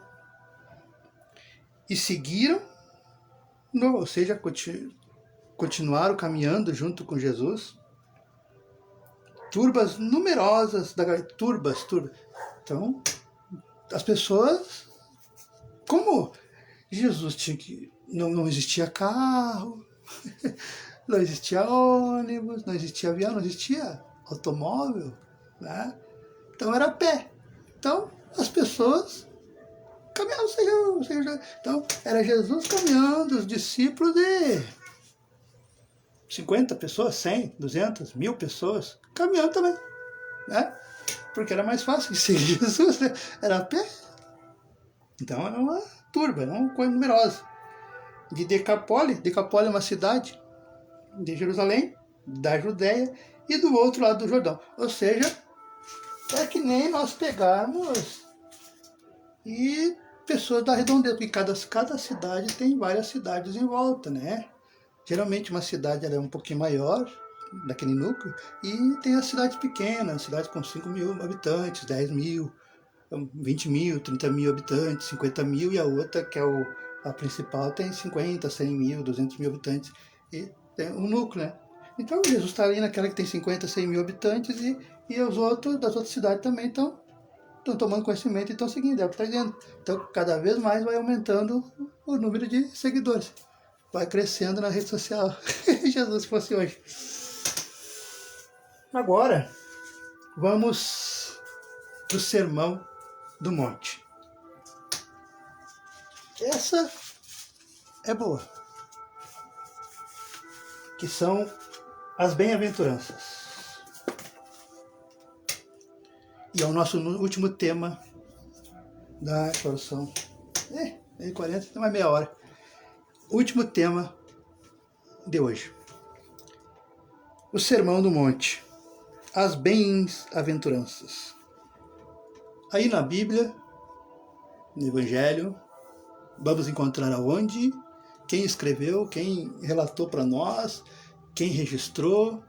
E seguiram, ou seja, continuaram caminhando junto com Jesus. Turbas numerosas, turbas. Então, as pessoas, como Jesus tinha que, não existia carro, não existia ônibus, não existia avião, não existia automóvel, né? Então era a pé. Então as pessoas caminhavam, então era Jesus caminhando, os discípulos de 50 pessoas, 100, 200, 1000 pessoas caminhando também, né? Porque era mais fácil de seguir Jesus, né? Era a pé. Então era uma turba, era uma coisa numerosa. De Decapole é uma cidade de Jerusalém, da Judéia e do outro lado do Jordão. Ou seja, é que nem nós pegarmos e pessoas da redondeza, porque cada cidade tem várias cidades em volta, né? Geralmente uma cidade ela é um pouquinho maior, daquele núcleo, e tem as cidades pequenas, cidades com 5 mil habitantes, 10 mil, 20 mil, 30 mil habitantes, 50 mil, e a outra, que é a principal, tem 50, 100 mil, 200 mil habitantes, e tem um núcleo, né? Então Jesus está ali naquela que tem 50, 100 mil habitantes, e os outros das outras cidades também estão tomando conhecimento e estão seguindo, é o que está dizendo. Então cada vez mais vai aumentando o número de seguidores, vai crescendo na rede social. Jesus fosse hoje. Agora, vamos para o Sermão do Monte. Essa é boa. Que são as bem-aventuranças. E é o nosso último tema da exploração. 40, tem mais meia hora. Último tema de hoje. O Sermão do Monte. As bem-aventuranças. Aí na Bíblia, no Evangelho, vamos encontrar aonde, quem escreveu, quem relatou para nós, quem registrou,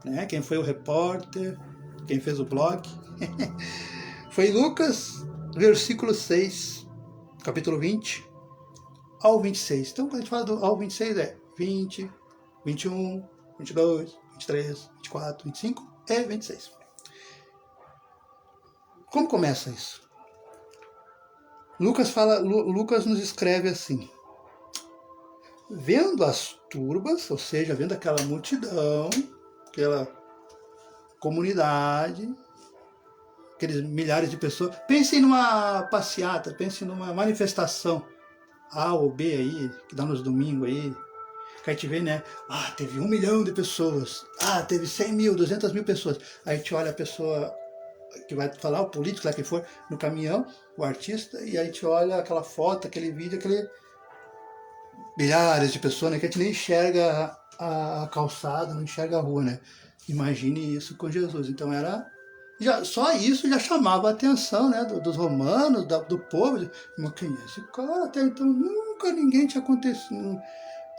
né? Quem foi o repórter, quem fez o blog. Foi Lucas, versículo 6, capítulo 20, ao 26. Então, quando a gente fala do ao 26, é 20, 21, 22, 23, 24, 25 e 26. Como começa isso? Lucas nos escreve assim: vendo as turbas, ou seja, vendo aquela multidão, aquela comunidade, aqueles milhares de pessoas. Pensem numa passeata, pensem numa manifestação A ou B aí, que dá nos domingos aí, que a gente vê, né? Ah, teve 1 milhão de pessoas. Ah, teve 100 mil, 200 mil pessoas. Aí a gente olha a pessoa que vai falar, o político lá que for, no caminhão, o artista, e aí a gente olha aquela foto, aquele vídeo, aquele milhares de pessoas, né? Que a gente nem enxerga a calçada, não enxerga a rua, né? Imagine isso com Jesus. Então era... só isso já chamava a atenção, né, dos romanos, do povo. Mas quem é esse cara? Até então nunca ninguém tinha acontecido,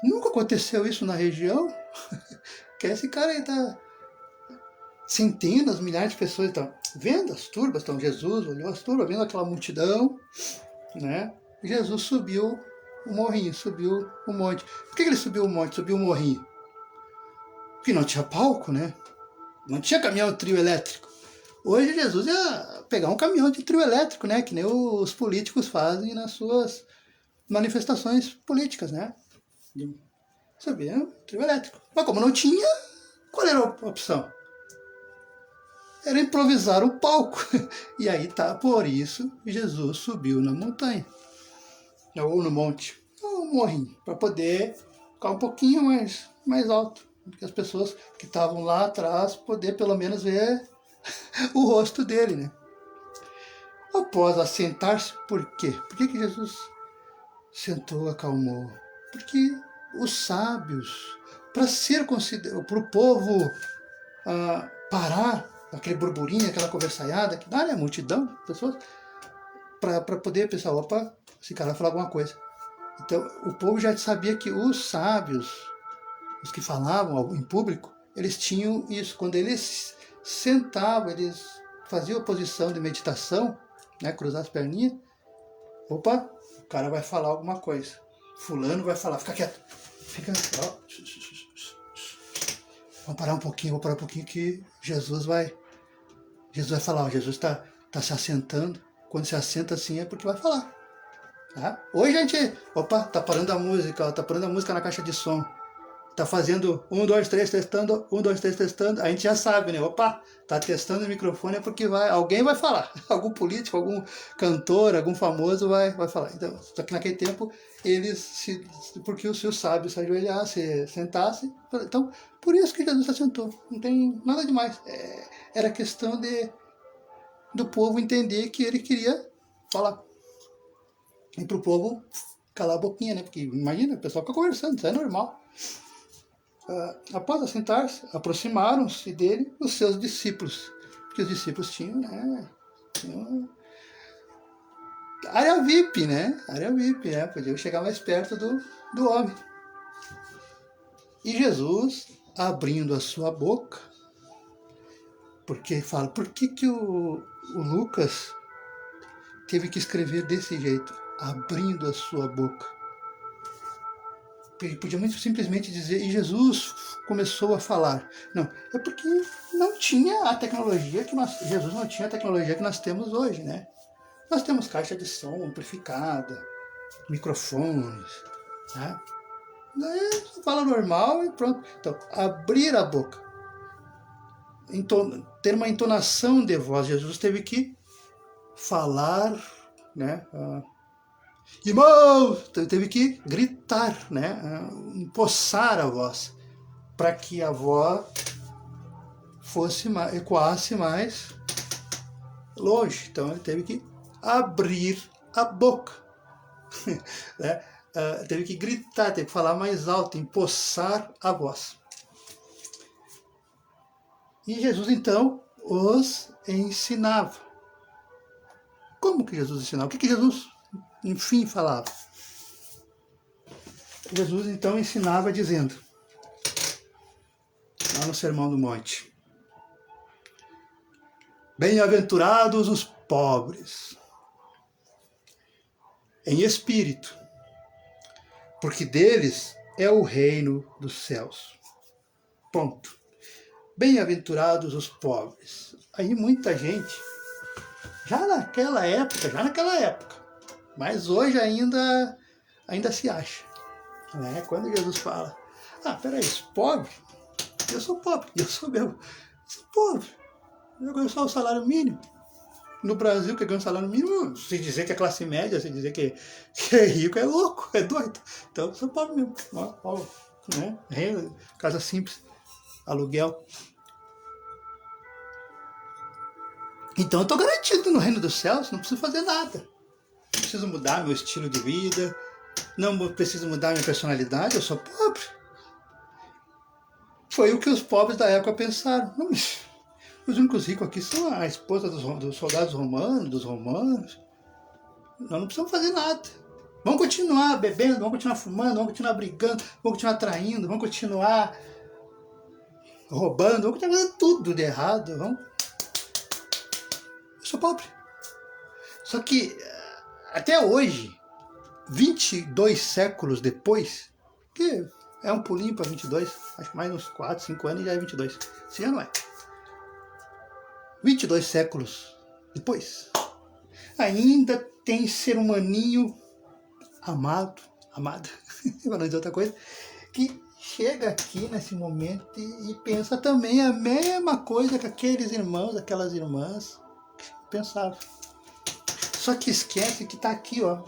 nunca aconteceu isso na região. Que esse cara aí tá... Centenas, milhares de pessoas estão vendo as turbas, então Jesus olhou as turbas, vendo aquela multidão, né? Jesus subiu o morrinho, subiu o monte. Por que ele subiu o monte, subiu o morrinho? Porque não tinha palco, né? Não tinha caminhão de trio elétrico. Hoje Jesus ia pegar um caminhão de trio elétrico, né? Que nem os políticos fazem nas suas manifestações políticas, né? Subir um trio elétrico. Mas como não tinha, qual era a opção? Era improvisar um palco. E aí tá, por isso Jesus subiu na montanha. Ou no monte. Ou no morrinho. Para poder ficar um pouquinho mais alto. Porque as pessoas que estavam lá atrás poder pelo menos ver o rosto dele, né? Após assentar-se, por quê? Por que Jesus sentou, acalmou? Porque os sábios, para o povo parar aquele burburinho, aquela conversaiada, que dá, né, a multidão de pessoas, para poder pensar, opa, esse cara vai falar alguma coisa. Então, o povo já sabia que os sábios, os que falavam em público, eles tinham isso. Quando eles sentavam, eles faziam a posição de meditação, né, cruzar as perninhas, opa, o cara vai falar alguma coisa. Fulano vai falar, fica quieto. Fica, ó, vamos parar um pouquinho que Jesus vai falar, ó, Jesus está se assentando. Quando se assenta assim é porque vai falar. Tá? Hoje a gente, opa, tá parando a música, ó, tá parando a música na caixa de som. Tá fazendo 1, 2, 3, testando, 1, 2, 3, testando. A gente já sabe, né? Opa, tá testando o microfone é porque alguém vai falar. Algum político, algum cantor, algum famoso vai falar. Então, só que naquele tempo, porque os seus sábios se ajoelhassem, sentassem. Então, por isso que Jesus se assentou. Não tem nada demais. Era questão do povo entender que ele queria falar. E pro povo calar a boquinha, né? Porque imagina, o pessoal fica conversando, isso é normal. Após assentar-se, aproximaram-se dele os seus discípulos, porque os discípulos tinham área VIP, né? Área VIP, né? Podiam chegar mais perto do homem. E Jesus, abrindo a sua boca, porque fala, por que o Lucas teve que escrever desse jeito, abrindo a sua boca? Ele podia muito simplesmente dizer, e Jesus começou a falar. Não, é porque não tinha a tecnologia Jesus não tinha a tecnologia que nós temos hoje, né? Nós temos caixa de som amplificada, microfones, né? Daí fala normal e pronto. Então, abrir a boca, ter uma entonação de voz. Jesus teve que falar, né? Irmãos, teve que gritar, né? Empossar a voz, para que a voz ecoasse mais longe. Então ele teve que abrir a boca, né? Teve que gritar, teve que falar mais alto, empossar a voz. E Jesus então os ensinava. Como que Jesus ensinava? O que Jesus, enfim, falava? Jesus então ensinava dizendo, no Sermão do Monte. Bem-aventurados os pobres em espírito, porque deles é o reino dos céus. Ponto. Bem-aventurados os pobres. Aí muita gente, já naquela época, mas hoje ainda se acha, né? Quando Jesus fala, peraí, pobre? Eu sou pobre, eu sou pobre. Eu ganho só o salário mínimo. No Brasil, que ganha o salário mínimo, se dizer que é classe média, se dizer que é rico, é louco, é doido. Então eu sou pobre mesmo. Né? Casa simples, aluguel. Então eu estou garantido no reino dos céus, não preciso fazer nada. Não preciso mudar meu estilo de vida, não preciso mudar minha personalidade, eu sou pobre. Foi o que os pobres da época pensaram. Não, mas os únicos ricos aqui são a esposa dos soldados romanos, dos romanos. Nós não precisamos fazer nada. Vamos continuar bebendo, vamos continuar fumando, vamos continuar brigando, vamos continuar traindo, vamos continuar roubando, vamos continuar fazendo tudo de errado. Eu sou pobre. Só que até hoje, 22 séculos depois, que é um pulinho para 22, acho que mais uns 4, 5 anos e já é 22. Se já não é. 22 séculos depois, ainda tem ser humaninho amada, para não dizer outra coisa, que chega aqui nesse momento e pensa também a mesma coisa que aqueles irmãos, aquelas irmãs pensavam. Só que esquece que está aqui, ó,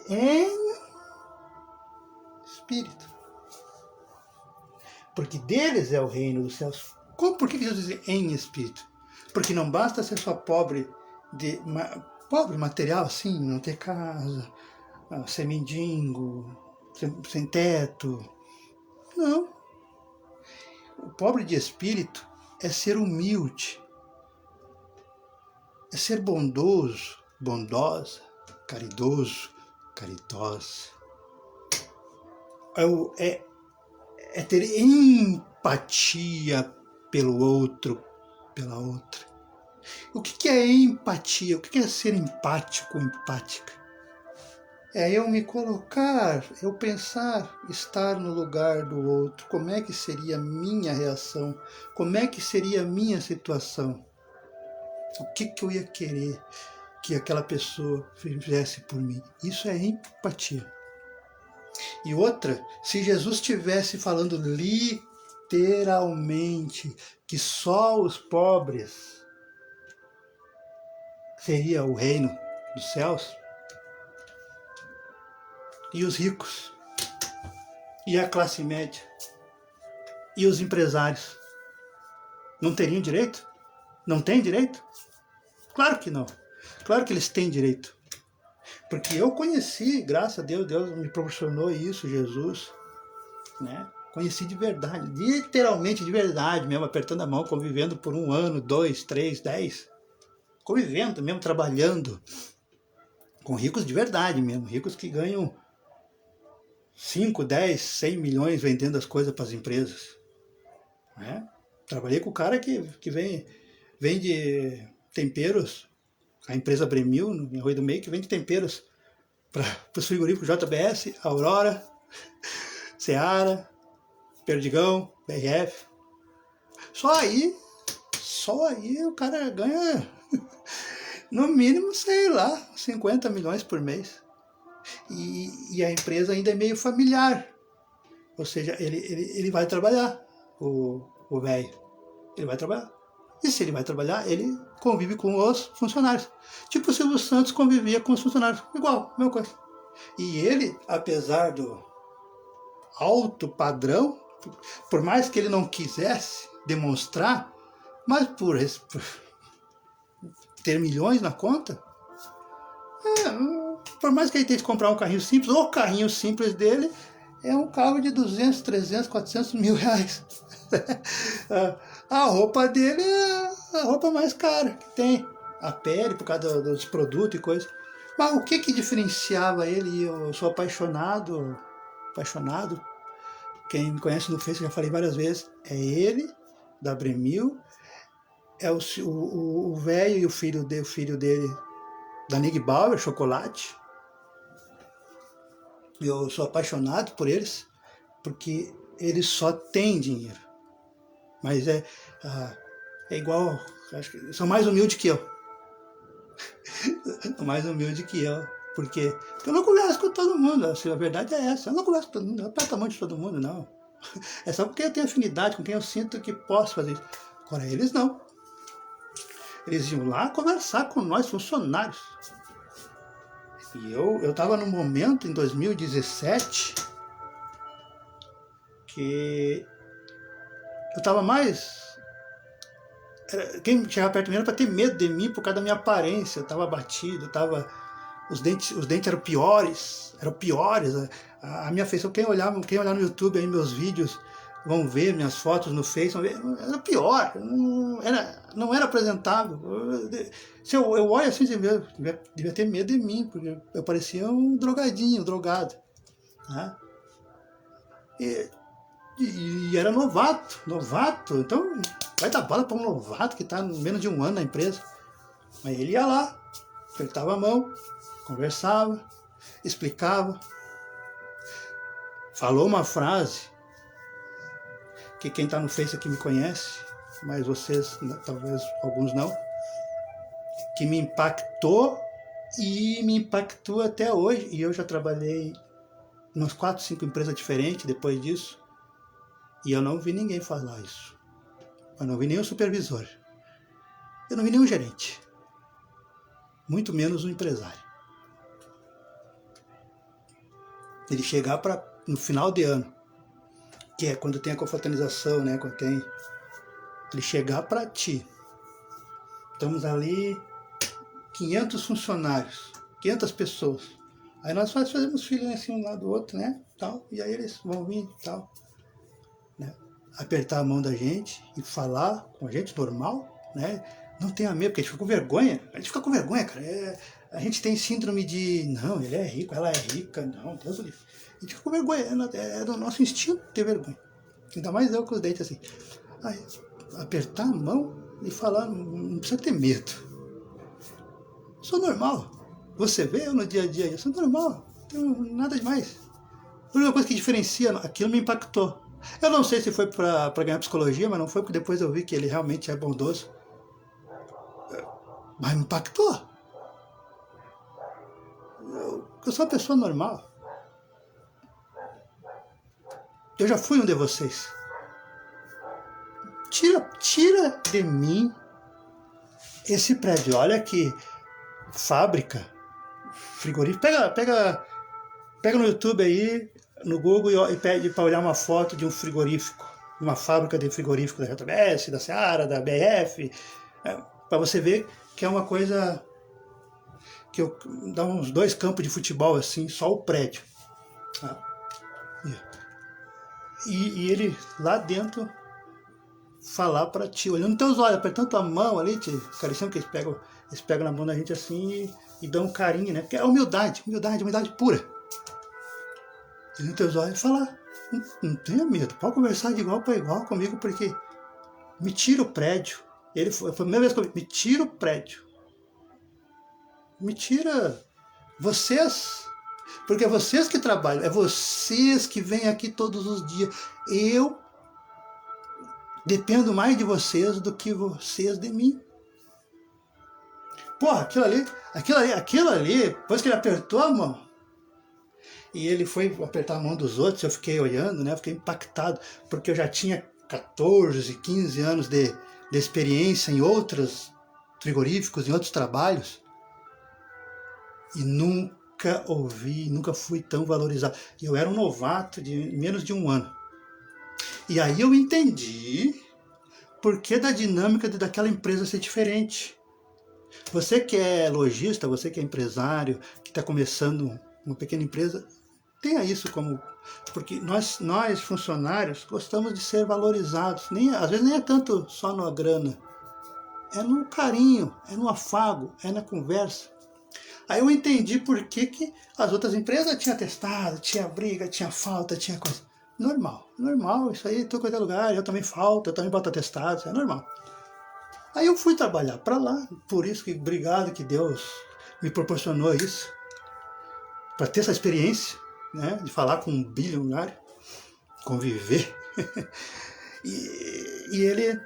em espírito. Porque deles é o reino dos céus. Por que Jesus diz em espírito? Porque não basta ser só pobre material, assim, não ter casa, ser mendigo, sem teto. Não. O pobre de espírito é ser humilde, é ser bondoso, bondosa, caridoso, caridosa. É ter empatia pelo outro, pela outra. O que é empatia? O que é ser empático, empática? É eu me colocar, eu pensar, estar no lugar do outro. Como é que seria a minha reação? Como é que seria a minha situação? O que eu ia querer que aquela pessoa fizesse por mim? Isso é empatia. E outra, se Jesus estivesse falando literalmente que só os pobres seria o reino dos céus, e os ricos, e a classe média, e os empresários não teriam direito? Não têm direito? Claro que não. Claro que eles têm direito. Porque eu conheci, graças a Deus, Deus me proporcionou isso, Jesus, né? Conheci de verdade, literalmente de verdade mesmo, apertando a mão, convivendo por 1 ano, 2, 3, 10, convivendo mesmo, trabalhando com ricos de verdade mesmo, ricos que ganham 5, 10, 100 milhões vendendo as coisas para as empresas, né? Trabalhei com o cara que vende temperos, a empresa Bremil, no Arroio do Meio, que vende temperos para os frigoríficos JBS, Aurora, Seara, Perdigão, BRF. Só aí o cara ganha, no mínimo, sei lá, 50 milhões por mês. E a empresa ainda é meio familiar. Ou seja, ele vai trabalhar, o velho. Ele vai trabalhar. E se ele vai trabalhar, ele convive com os funcionários. Tipo o Silvio Santos convivia com os funcionários. Igual, mesma coisa. E ele, apesar do alto padrão, por mais que ele não quisesse demonstrar, mas por ter milhões na conta, por mais que ele tenha que comprar um carrinho simples, o carrinho simples dele é um carro de 200, 300, 400 mil reais. A roupa dele é a roupa mais cara que tem. A pele, por causa dos produtos e coisa. Mas o que diferenciava ele? Eu sou apaixonado Quem me conhece no Face, já falei várias vezes, é ele, da Bremil, é o velho e o filho dele, da Nig Bauer, Chocolate. Eu sou apaixonado por eles, porque eles só têm dinheiro. Mas é igual, acho que são mais humildes que eu. Mais humilde que eu, porque eu não converso com todo mundo, assim, a verdade é essa, eu não converso com todo mundo, eu aperto a mão de todo mundo, não. É só porque eu tenho afinidade com quem eu sinto que posso fazer isso. Agora eles não. Eles iam lá conversar com nós, funcionários. E eu estava num momento, em 2017, que eu estava mais... Quem chegava perto de mim era para ter medo de mim por causa da minha aparência. Eu estava abatido, os dentes eram piores. A minha feição, quem olhar no YouTube aí meus vídeos, vão ver minhas fotos no Face, vão ver, era pior, não era apresentável. Se eu olho assim, devia ter medo de mim, porque eu parecia um drogadinho, um drogado. Né? E era novato, então vai dar bola para um novato que está menos de um ano na empresa. Mas ele ia lá, apertava a mão, conversava, explicava, falou uma frase que quem está no Face aqui me conhece, mas vocês, talvez alguns não, que me impactou e me impactou até hoje. E eu já trabalhei em umas 4, 5 empresas diferentes depois disso, e eu não vi ninguém falar isso. Eu não vi nenhum supervisor. Eu não vi nenhum gerente. Muito menos um empresário. Ele chegar no final de ano, que é quando tem a confraternização, né? Quando tem... Ele chegar para ti. Estamos ali 500 funcionários, 500 pessoas. Aí nós fazemos filinha assim um lado do outro, né? Tal, e aí eles vão vir e tal. Né? Apertar a mão da gente e falar com a gente normal, né? Não tenha medo, porque a gente fica com vergonha. A gente fica com vergonha, cara. A gente tem síndrome de, não, ele é rico, ela é rica, não, Deus do livre. A gente fica com vergonha, é do nosso instinto ter vergonha. Ainda mais eu com os dentes assim. Aí, apertar a mão e falar, não precisa ter medo. Eu sou normal. Você vê eu no dia a dia, eu sou normal, não tenho nada demais. A única coisa que diferencia, aquilo me impactou. Eu não sei se foi para ganhar psicologia, mas não foi, porque depois eu vi que ele realmente é bondoso. Mas me impactou. Eu sou uma pessoa normal. Eu já fui um de vocês. Tira de mim esse prédio. Olha que fábrica, frigorífico. Pega no YouTube aí, no Google, e pede para olhar uma foto de um frigorífico, de uma fábrica de frigorífico da JBS, da Seara, da BF, para você ver que é uma coisa que dá uns 2 campos de futebol assim, só o prédio. E ele lá dentro falar para ti, olhando nos teus olhos, apertando tua mão ali, te acariciando, que eles pegam na mão da gente assim e dão um carinho, né? Porque é humildade pura. E nos teus olhos falar, não tenha medo, pode conversar de igual para igual comigo, porque me tira o prédio. Foi a primeira vez que eu vi, me tira o prédio. Me tira vocês, porque é vocês que trabalham, é vocês que vêm aqui todos os dias. Eu dependo mais de vocês do que vocês de mim. Pô, aquilo ali, depois que ele apertou a mão, e ele foi apertar a mão dos outros, eu fiquei olhando, né? Eu fiquei impactado, porque eu já tinha 14, 15 anos de experiência em outros frigoríficos, em outros trabalhos, e nunca fui tão valorizado. Eu era um novato de menos de um ano. E aí eu entendi por que da dinâmica daquela empresa ser diferente. Você que é lojista, você que é empresário, que está começando uma pequena empresa, tenha isso como... Porque nós funcionários gostamos de ser valorizados. Às vezes nem é tanto só na grana. É no carinho, é no afago, é na conversa. Aí eu entendi por que as outras empresas tinham atestado, tinha briga, tinha falta, tinha coisa. Normal, normal, isso aí em todo qualquer lugar, eu também falto, eu também boto atestado, isso é normal. Aí eu fui trabalhar para lá, por isso que obrigado que Deus me proporcionou isso, para ter essa experiência, né, de falar com um bilionário, conviver, e ele,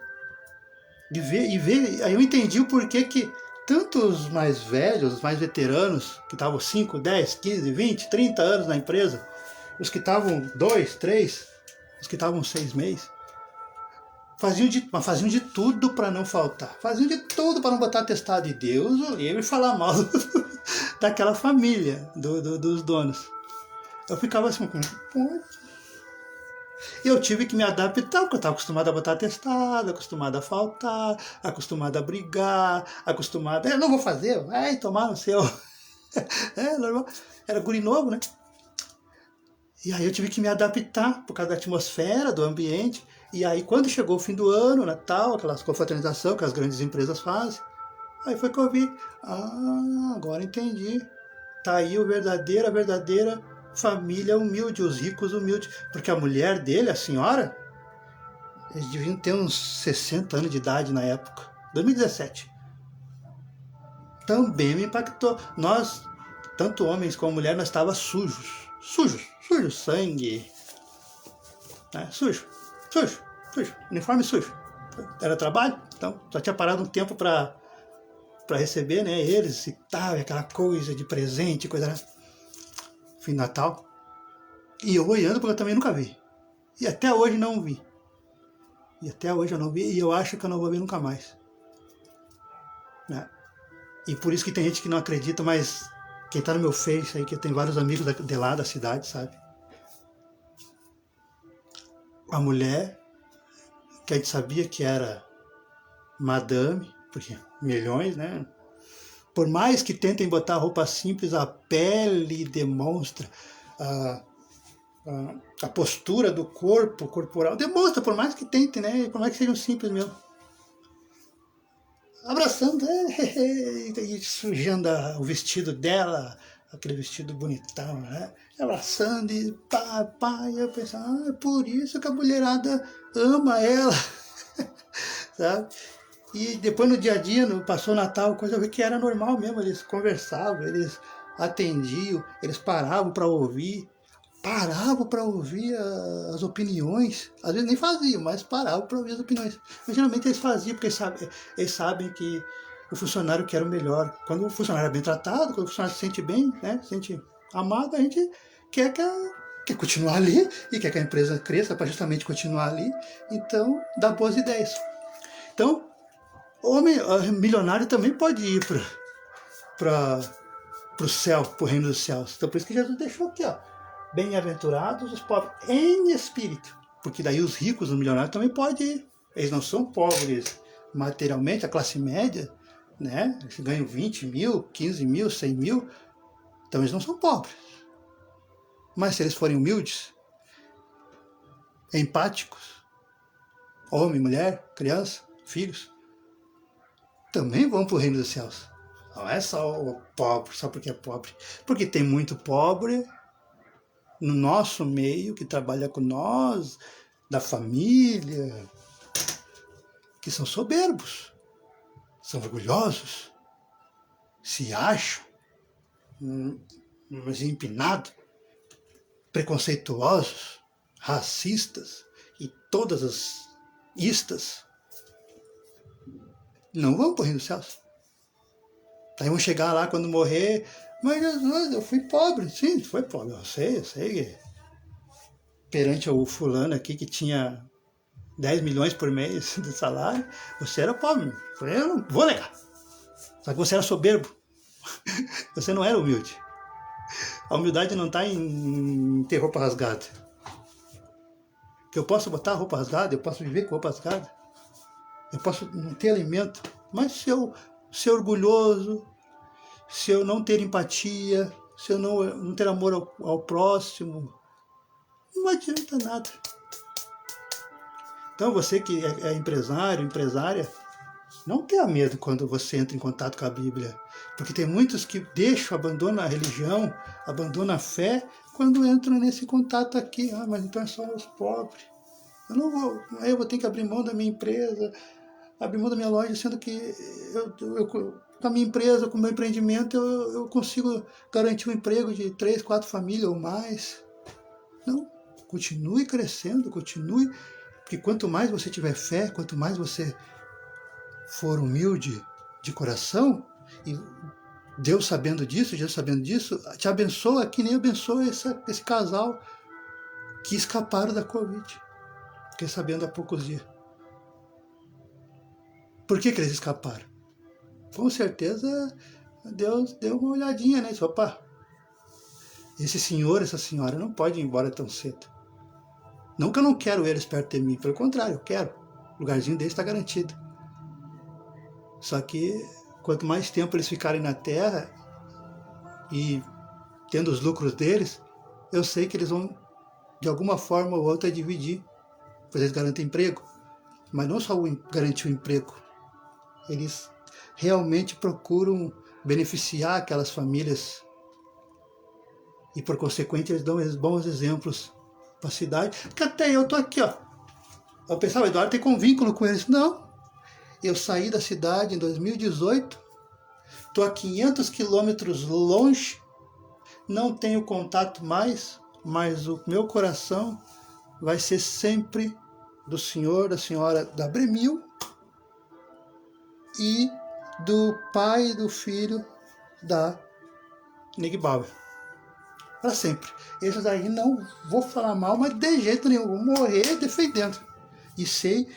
aí eu entendi o porquê que tanto os mais velhos, os mais veteranos, que estavam 5, 10, 15, 20, 30 anos na empresa, os que estavam 2, 3, os que estavam 6 meses, faziam de tudo para não faltar. Faziam de tudo para não botar atestado de Deus o livre e falar mal daquela família, dos donos. Eu ficava assim, pô. Eu tive que me adaptar, porque eu estava acostumado a botar atestado, acostumado a faltar, acostumado a brigar, acostumado... não vou fazer, vai tomar no seu... normal. Era guri novo, né? E aí eu tive que me adaptar por causa da atmosfera, do ambiente. E aí quando chegou o fim do ano, Natal, aquelas confraternizações que as grandes empresas fazem, aí foi que eu vi, agora entendi. Tá aí a verdadeira família humilde, os ricos humildes. Porque a mulher dele, a senhora, eles deviam ter uns 60 anos de idade na época, 2017. Também me impactou. Nós, tanto homens como mulher, nós estávamos sujos, sangue, né? Sujo, uniforme sujo. Era trabalho, então só tinha parado um tempo para receber, né, eles e tal, aquela coisa de presente, coisa, fim de Natal. E eu olhando porque eu também nunca vi. E até hoje não vi. E eu acho que eu não vou ver nunca mais. Né? E por isso que tem gente que não acredita, mas quem tá no meu Face aí, que eu tenho vários amigos de lá da cidade, sabe? A mulher, que a gente sabia que era madame, porque milhões, né? Por mais que tentem botar roupa simples, a pele demonstra, a postura do corpo corporal demonstra, por mais que tentem, né? Por mais que sejam simples mesmo. Abraçando, e sujando o vestido dela, aquele vestido bonitão, né? Abraçando e pá, e eu pensava, é por isso que a mulherada ama ela, sabe? E depois no dia a dia, passou o Natal, coisa, eu vi que era normal mesmo, eles conversavam, eles atendiam, eles paravam para ouvir as opiniões, às vezes nem faziam, mas paravam para ouvir as opiniões. Mas geralmente eles faziam, porque eles sabem que o funcionário quer o melhor. Quando o funcionário é bem tratado, quando o funcionário se sente bem, né, se sente amado, a gente quer continuar ali e quer que a empresa cresça para justamente continuar ali. Então, dá boas ideias. Então, homem milionário também pode ir para o céu, para o reino dos céus. Então, por isso que Jesus deixou aqui, ó. Bem-aventurados os pobres em espírito. Porque daí os ricos, os milionários também podem ir. Eles não são pobres materialmente, a classe média, né? Eles ganham 20 mil, 15 mil, 100 mil. Então eles não são pobres. Mas se eles forem humildes, empáticos, homem, mulher, criança, filhos, também vão para o reino dos céus. Não é só o pobre, só porque é pobre. Porque tem muito pobre no nosso meio, que trabalha com nós, da família, que são soberbos, são orgulhosos, se acham, mas empinados, preconceituosos, racistas e todas as istas, não vão para o reino dos céus. Aí vão chegar lá quando morrer, mas Jesus, eu fui pobre. Sim, foi pobre, eu sei. Perante o fulano aqui que tinha 10 milhões por mês de salário, você era pobre. Eu não vou negar. Só que você era soberbo. Você não era humilde. A humildade não está em ter roupa rasgada. Que eu posso botar roupa rasgada, eu posso viver com roupa rasgada, eu posso não ter alimento, mas se eu ser orgulhoso, se eu não ter empatia, se eu não ter amor ao próximo, não adianta nada. Então você que é empresário, empresária, não tenha medo quando você entra em contato com a Bíblia, porque tem muitos que abandonam a religião, abandonam a fé quando entram nesse contato aqui, mas então é só os pobres. Eu não vou, aí eu vou ter que abrir mão da minha empresa, abrir mão da minha loja, sendo que com a minha empresa, com o meu empreendimento, eu consigo garantir um emprego de 3, 4 famílias ou mais. Não, continue crescendo, continue, porque quanto mais você tiver fé, quanto mais você for humilde de coração, e Deus sabendo disso, te abençoa que nem abençoa esse casal que escaparam da Covid. Fiquei sabendo há poucos dias. Por que eles escaparam? Com certeza Deus deu uma olhadinha, né? Disse, opa, esse senhor, essa senhora não pode ir embora tão cedo. Não que eu não quero eles perto de mim, pelo contrário, eu quero. O lugarzinho deles está garantido. Só que quanto mais tempo eles ficarem na terra e tendo os lucros deles, eu sei que eles vão, de alguma forma ou outra, dividir, pois eles garantem emprego. Mas não só garantir o emprego, eles realmente procuram beneficiar aquelas famílias e, por consequente, eles dão bons exemplos para a cidade. Porque até eu estou aqui, ó. Eu pensava, Eduardo tem com vínculo com eles. Não. Eu saí da cidade em 2018, estou a 500 quilômetros longe, não tenho contato mais, mas o meu coração vai ser sempre do senhor, da senhora da Bremil e do pai e do filho da Nigbauer. Para sempre. Esses aí não vou falar mal, mas de jeito nenhum, vou morrer defendendo. E sei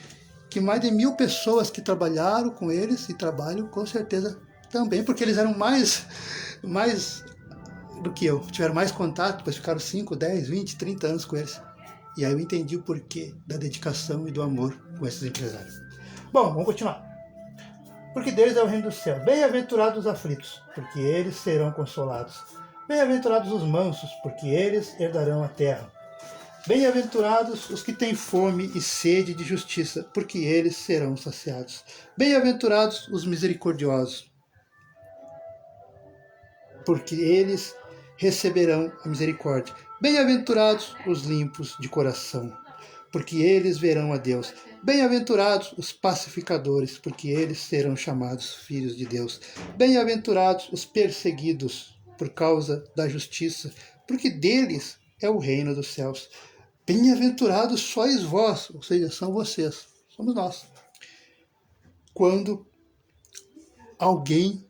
que mais de 1000 pessoas que trabalharam com eles e trabalham com certeza também, porque eles eram mais do que eu, tiveram mais contato, pois ficaram 5, 10, 20, 30 anos com eles. E aí eu entendi o porquê da dedicação e do amor com esses empresários. Bom, vamos continuar. Porque deles é o reino do céu. Bem-aventurados os aflitos, porque eles serão consolados. Bem-aventurados os mansos, porque eles herdarão a terra. Bem-aventurados os que têm fome e sede de justiça, porque eles serão saciados. Bem-aventurados os misericordiosos, porque eles receberão a misericórdia. Bem-aventurados os limpos de coração, porque eles verão a Deus. Bem-aventurados os pacificadores, porque eles serão chamados filhos de Deus. Bem-aventurados os perseguidos por causa da justiça, porque deles é o reino dos céus. Bem-aventurados sois vós, ou seja, são vocês, somos nós. Quando alguém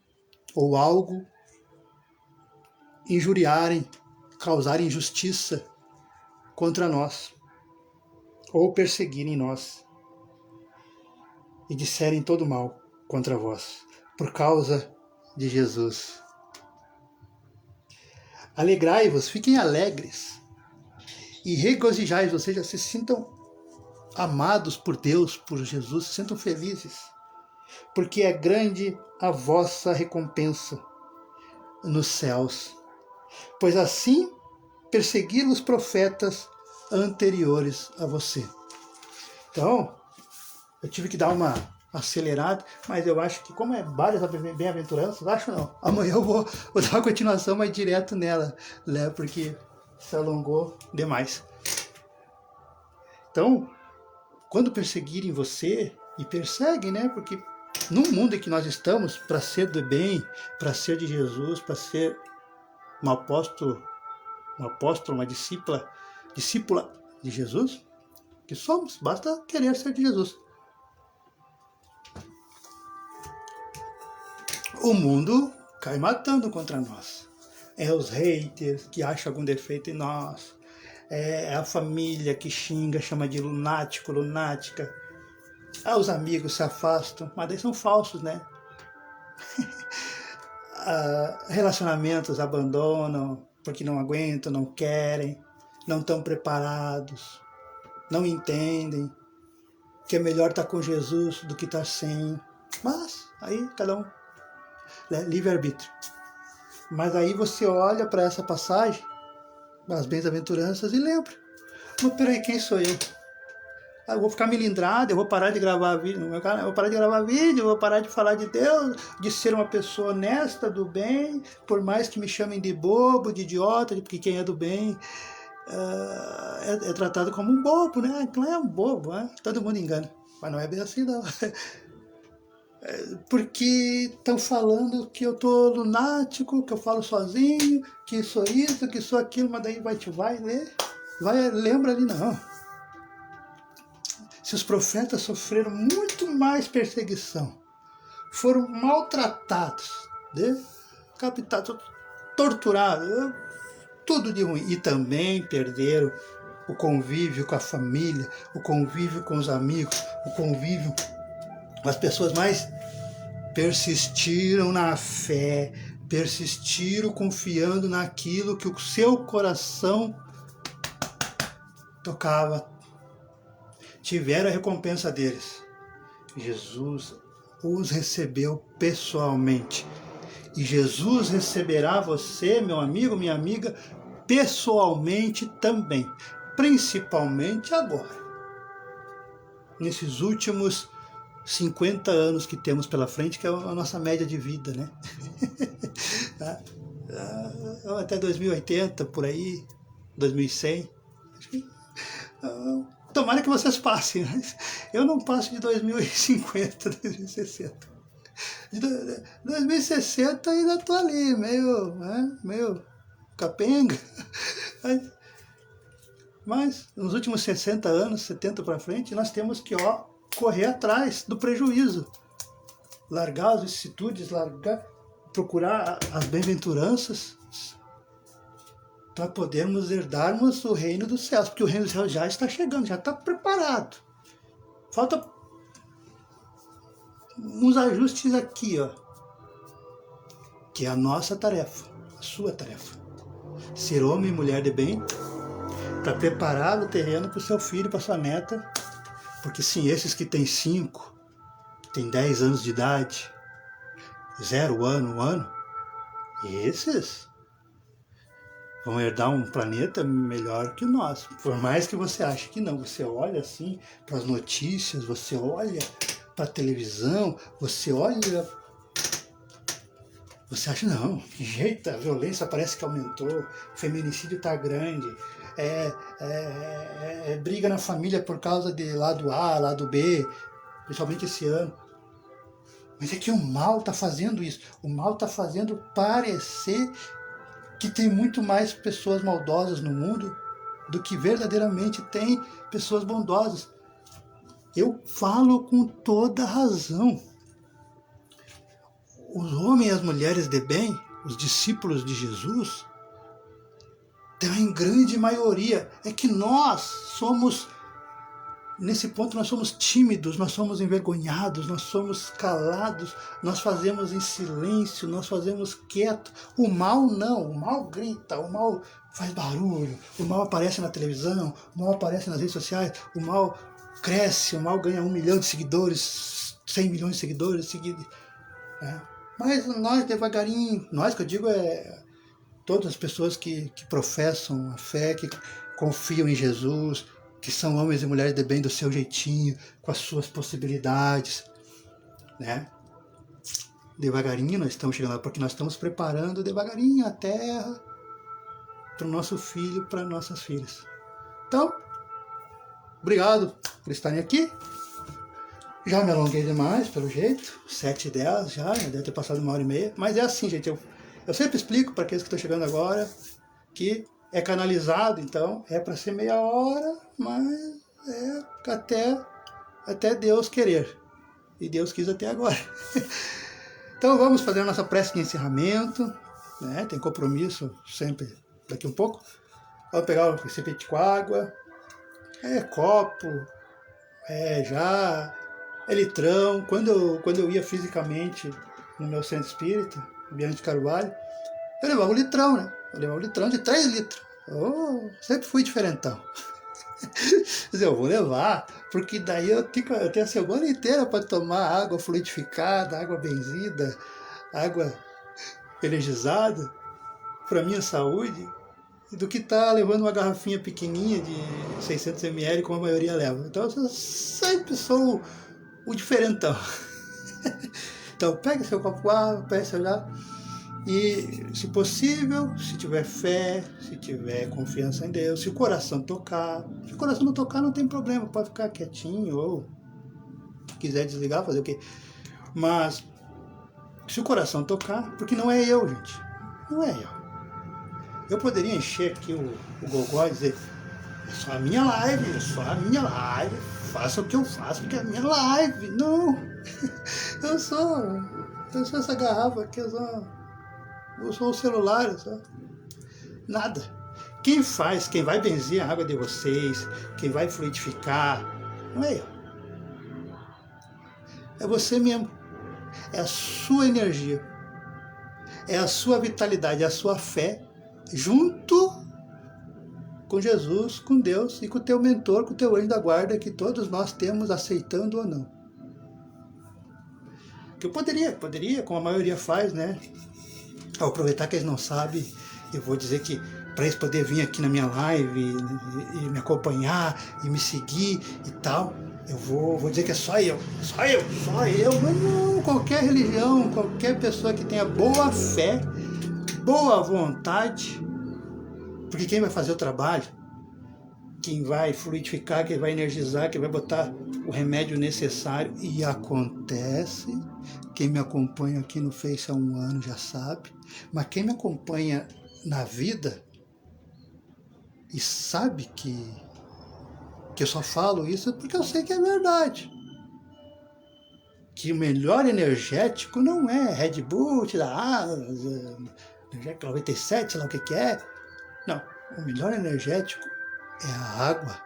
ou algo injuriarem, causarem injustiça contra nós, ou perseguirem nós, e disserem todo mal contra vós, por causa de Jesus. Alegrai-vos, fiquem alegres, e regozijai-vos, ou seja, se sintam amados por Deus, por Jesus, se sintam felizes, porque é grande a vossa recompensa nos céus, pois assim perseguiram os profetas anteriores a você. Então, eu tive que dar uma acelerada, mas eu acho que como é várias bem-aventuranças, acho não, amanhã eu vou dar uma continuação mais direto nela, né, porque se alongou demais. Então, quando perseguirem você, e perseguem, né, porque no mundo em que nós estamos, para ser do bem, para ser de Jesus, para ser um apóstolo, uma discípula de Jesus, que somos, basta querer ser de Jesus. O mundo cai matando contra nós. É os haters que acham algum defeito em nós. É a família que xinga, chama de lunático, lunática. Os amigos se afastam, mas daí são falsos, né? Relacionamentos abandonam porque não aguentam, não querem, não estão preparados, não entendem que é melhor estar com Jesus do que estar sem. Mas aí cada um, livre-arbítrio. Mas aí você olha para essa passagem, as bem-aventuranças, e lembra: mas peraí, quem sou eu? eu vou ficar melindrado, eu vou parar de gravar vídeo no meu canal, eu vou parar de gravar vídeo, eu vou parar de falar de Deus, de ser uma pessoa honesta, do bem, por mais que me chamem de bobo, de idiota, porque quem é do bem é tratado como um bobo, né? Não é um bobo, né? Todo mundo engana, mas não é bem assim não. Porque estão falando que eu tô lunático, que eu falo sozinho, que sou isso, que sou aquilo, mas daí vai ler, lembra ali não. Se os profetas sofreram muito mais perseguição, foram maltratados, decapitados, torturados, tudo de ruim, e também perderam o convívio com a família, o convívio com os amigos, o convívio com as pessoas, mais persistiram na fé, persistiram confiando naquilo que o seu coração tocava, tiveram a recompensa deles. Jesus os recebeu pessoalmente. E Jesus receberá você, meu amigo, minha amiga, pessoalmente também. Principalmente agora. Nesses últimos 50 anos que temos pela frente, que é a nossa média de vida, né? Até 2080, por aí, 2100. Tomara que vocês passem, mas eu não passo de 2050, 2060. De 2060 ainda estou ali, meio capenga. Mas nos últimos 60 anos, 70 para frente, nós temos que correr atrás do prejuízo. Largar as vicissitudes, procurar as bem-aventuranças para podermos herdarmos o reino dos céus, porque o reino dos céus já está chegando, já está preparado. Falta uns ajustes aqui, que é a nossa tarefa, a sua tarefa. Ser homem e mulher de bem, para preparar o terreno para o seu filho, para sua neta, porque sim, esses que têm 5, têm 10 anos de idade, 0 ano, 1 ano, esses vão herdar um planeta melhor que o nosso. Por mais que você ache que não, você olha assim para as notícias, você olha para a televisão, você olha, você acha, não, que jeito, a violência parece que aumentou, o feminicídio está grande, briga na família por causa de lado A, lado B, principalmente esse ano. Mas é que o mal está fazendo isso, o mal está fazendo parecer que tem muito mais pessoas maldosas no mundo do que verdadeiramente tem pessoas bondosas. Eu falo com toda razão. Os homens e as mulheres de bem, os discípulos de Jesus, em grande maioria, é que nós somos, nesse ponto nós somos tímidos, nós somos envergonhados, nós somos calados, nós fazemos em silêncio, nós fazemos quieto. O mal não, o mal grita, o mal faz barulho, o mal aparece na televisão, o mal aparece nas redes sociais, o mal cresce, o mal ganha 1 milhão de seguidores, 100 milhões de seguidores, Mas nós devagarinho, nós que eu digo todas as pessoas que professam a fé, que confiam em Jesus, que são homens e mulheres de bem do seu jeitinho, com as suas possibilidades, né? Devagarinho nós estamos chegando lá, porque nós estamos preparando devagarinho a terra para o nosso filho, para nossas filhas. Então, obrigado por estarem aqui. Já me alonguei demais, pelo jeito, 7h10 já deve ter passado 1h30, mas é assim, gente, eu sempre explico para aqueles que estão chegando agora que é canalizado, então é para ser meia hora, mas até Deus querer. E Deus quis até agora. Então vamos fazer a nossa prece de encerramento, né? Tem compromisso sempre daqui um pouco. Vamos pegar o recipiente com água, copo, litrão. Quando eu ia fisicamente no meu centro espírita, Biante Carvalho, eu levava um litrão, né? Eu levava um litrão de 3 litros. Eu sempre fui diferentão. Mas eu vou levar, porque daí eu tenho a semana inteira para tomar água fluidificada, água benzida, água energizada, para minha saúde. do que tá levando uma garrafinha pequenininha de 600 ml, como a maioria leva. Então eu sempre sou o diferentão. Então pega seu copo água, pega seu lá e, se possível, se tiver fé, se tiver confiança em Deus, se o coração tocar, se o coração não tocar não tem problema, pode ficar quietinho ou quiser desligar, fazer o quê? Mas se o coração tocar, porque não é eu, gente, não é eu. Eu poderia encher aqui o gogó e dizer, é só a minha live, é só a minha live, faça o que eu faço porque é a minha live. Não, eu sou essa garrafa aqui, eu sou o celular, eu sou nada. Quem vai benzer a água de vocês, quem vai fluidificar, não é eu. É você mesmo, é a sua energia, é a sua vitalidade, é a sua fé, junto com Jesus, com Deus e com o teu mentor, com o teu anjo da guarda, que todos nós temos, aceitando ou não. Que eu poderia, como a maioria faz, né? Ao aproveitar que eles não sabem, eu vou dizer que para eles poderem vir aqui na minha live e me acompanhar e me seguir e tal, eu vou dizer que é só eu, mas não, qualquer religião, qualquer pessoa que tenha boa fé, boa vontade, porque quem vai fazer o trabalho, quem vai fluidificar, quem vai energizar, quem vai botar o remédio necessário, e acontece, quem me acompanha aqui no Face há 1 ano já sabe, mas quem me acompanha na vida e sabe que eu só falo isso porque eu sei que é verdade. Que o melhor energético não é Red Bull, te dá asa, 97, sei lá o que é. Não, o melhor energético é a água.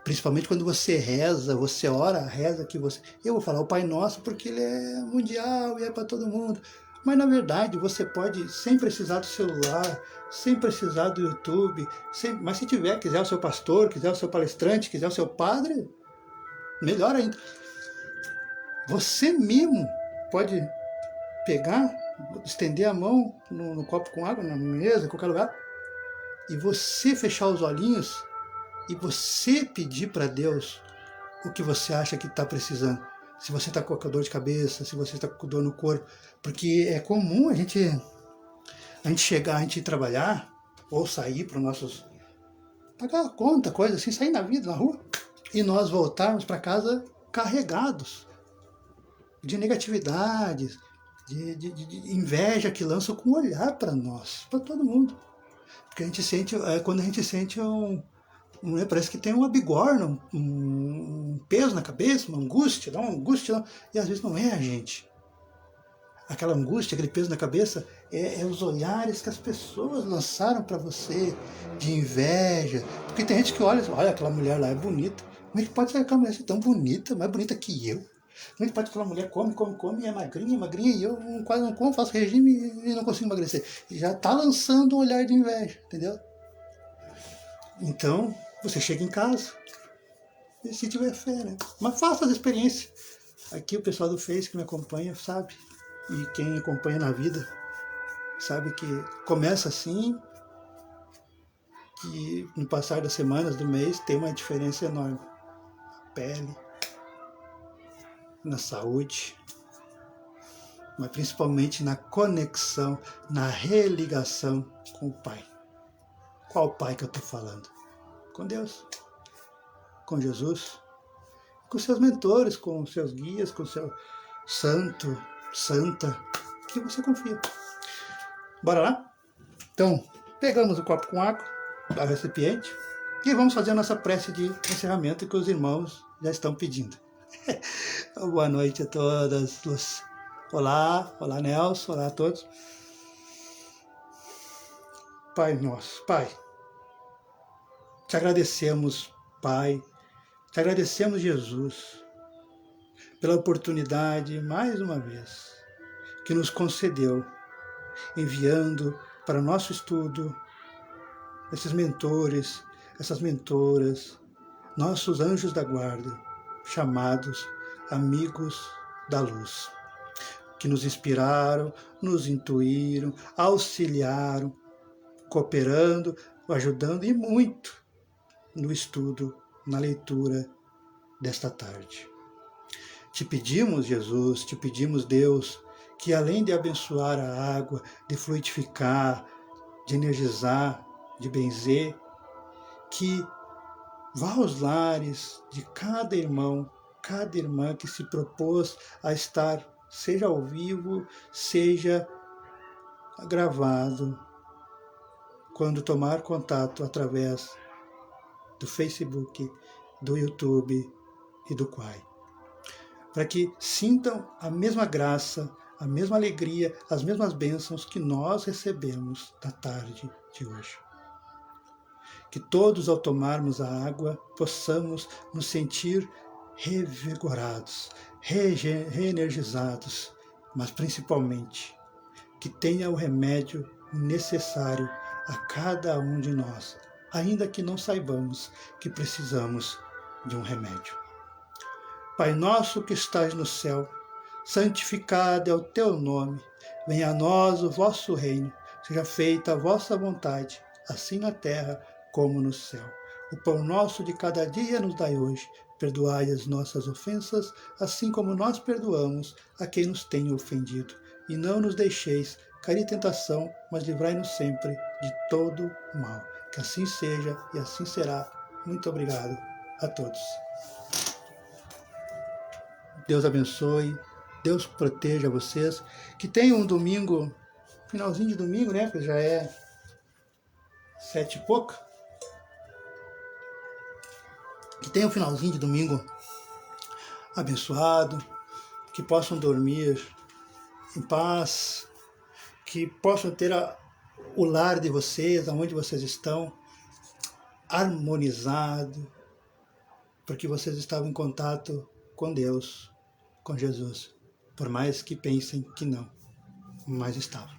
Principalmente quando você reza, você ora, reza que você... Eu vou falar o Pai Nosso porque ele é mundial e é para todo mundo. Mas na verdade você pode, sem precisar do celular, sem precisar do YouTube, mas se tiver, quiser o seu pastor, quiser o seu palestrante, quiser o seu padre, melhor ainda. Você mesmo pode pegar, estender a mão no copo com água, na mesa, em qualquer lugar, e você fechar os olhinhos e você pedir para Deus o que você acha que está precisando. Se você está com dor de cabeça, se você está com dor no corpo, porque é comum a gente chegar, a gente ir trabalhar ou sair para os nossos... pagar conta, coisa assim, sair na vida, na rua, e nós voltarmos para casa carregados de negatividades, de inveja que lançam com o olhar para nós, para todo mundo. Porque a gente sente, quando a gente sente parece que tem uma bigorna, um peso na cabeça, uma angústia, e às vezes não é a gente. Aquela angústia, aquele peso na cabeça, é os olhares que as pessoas lançaram para você, de inveja. Porque tem gente que olha, aquela mulher lá é bonita. Como é que pode ser aquela mulher tão bonita, mais bonita que eu? Como é que pode aquela mulher come, e é magrinha, e eu quase não como, faço regime e não consigo emagrecer? E já está lançando um olhar de inveja, entendeu? Então, você chega em casa, e se tiver fé, né? Mas faça as experiências. Aqui o pessoal do Face que me acompanha sabe, e quem acompanha na vida sabe que começa assim, que no passar das semanas, do mês, tem uma diferença enorme. Na pele, na saúde, mas principalmente na conexão, na religação com o Pai. Qual Pai que eu estou falando? Com Deus, com Jesus, com seus mentores, com seus guias, com seu santo, santa, que você confia. Bora lá? Então, pegamos o copo com água, o recipiente, e vamos fazer a nossa prece de encerramento que os irmãos já estão pedindo. Boa noite a todas, Luz. Olá Nelson, olá a todos. Pai nosso, Pai, te agradecemos, Pai, te agradecemos, Jesus, pela oportunidade, mais uma vez, que nos concedeu, enviando para nosso estudo esses mentores, essas mentoras, nossos anjos da guarda, chamados amigos da luz, que nos inspiraram, nos intuíram, auxiliaram, cooperando, ajudando e muito no estudo, na leitura desta tarde. Te pedimos, Jesus, te pedimos, Deus, que além de abençoar a água, de fluidificar, de energizar, de benzer, que vá aos lares de cada irmão, cada irmã que se propôs a estar, seja ao vivo, seja gravado, quando tomar contato através do Facebook, do YouTube e do Quai, para que sintam a mesma graça, a mesma alegria, as mesmas bênçãos que nós recebemos na tarde de hoje. Que todos, ao tomarmos a água, possamos nos sentir revigorados, reenergizados, mas principalmente que tenha o remédio necessário a cada um de nós, ainda que não saibamos que precisamos de um remédio. Pai nosso que estás no céu, santificado é o teu nome, venha a nós o vosso reino, seja feita a vossa vontade, assim na terra como no céu. O pão nosso de cada dia nos dai hoje, perdoai as nossas ofensas, assim como nós perdoamos a quem nos tem ofendido. E não nos deixeis cair em tentação, mas livrai-nos sempre de todo mal. Que assim seja e assim será. Muito obrigado a todos. Deus abençoe, Deus proteja vocês. Que tenham um domingo, finalzinho de domingo, né? Porque já é 7 e pouco. Que tenham um finalzinho de domingo abençoado. Que possam dormir em paz. Que possam ter o lar de vocês, aonde vocês estão, harmonizado. Porque vocês estavam em contato com Deus, com Jesus. Por mais que pensem que não, mas estavam.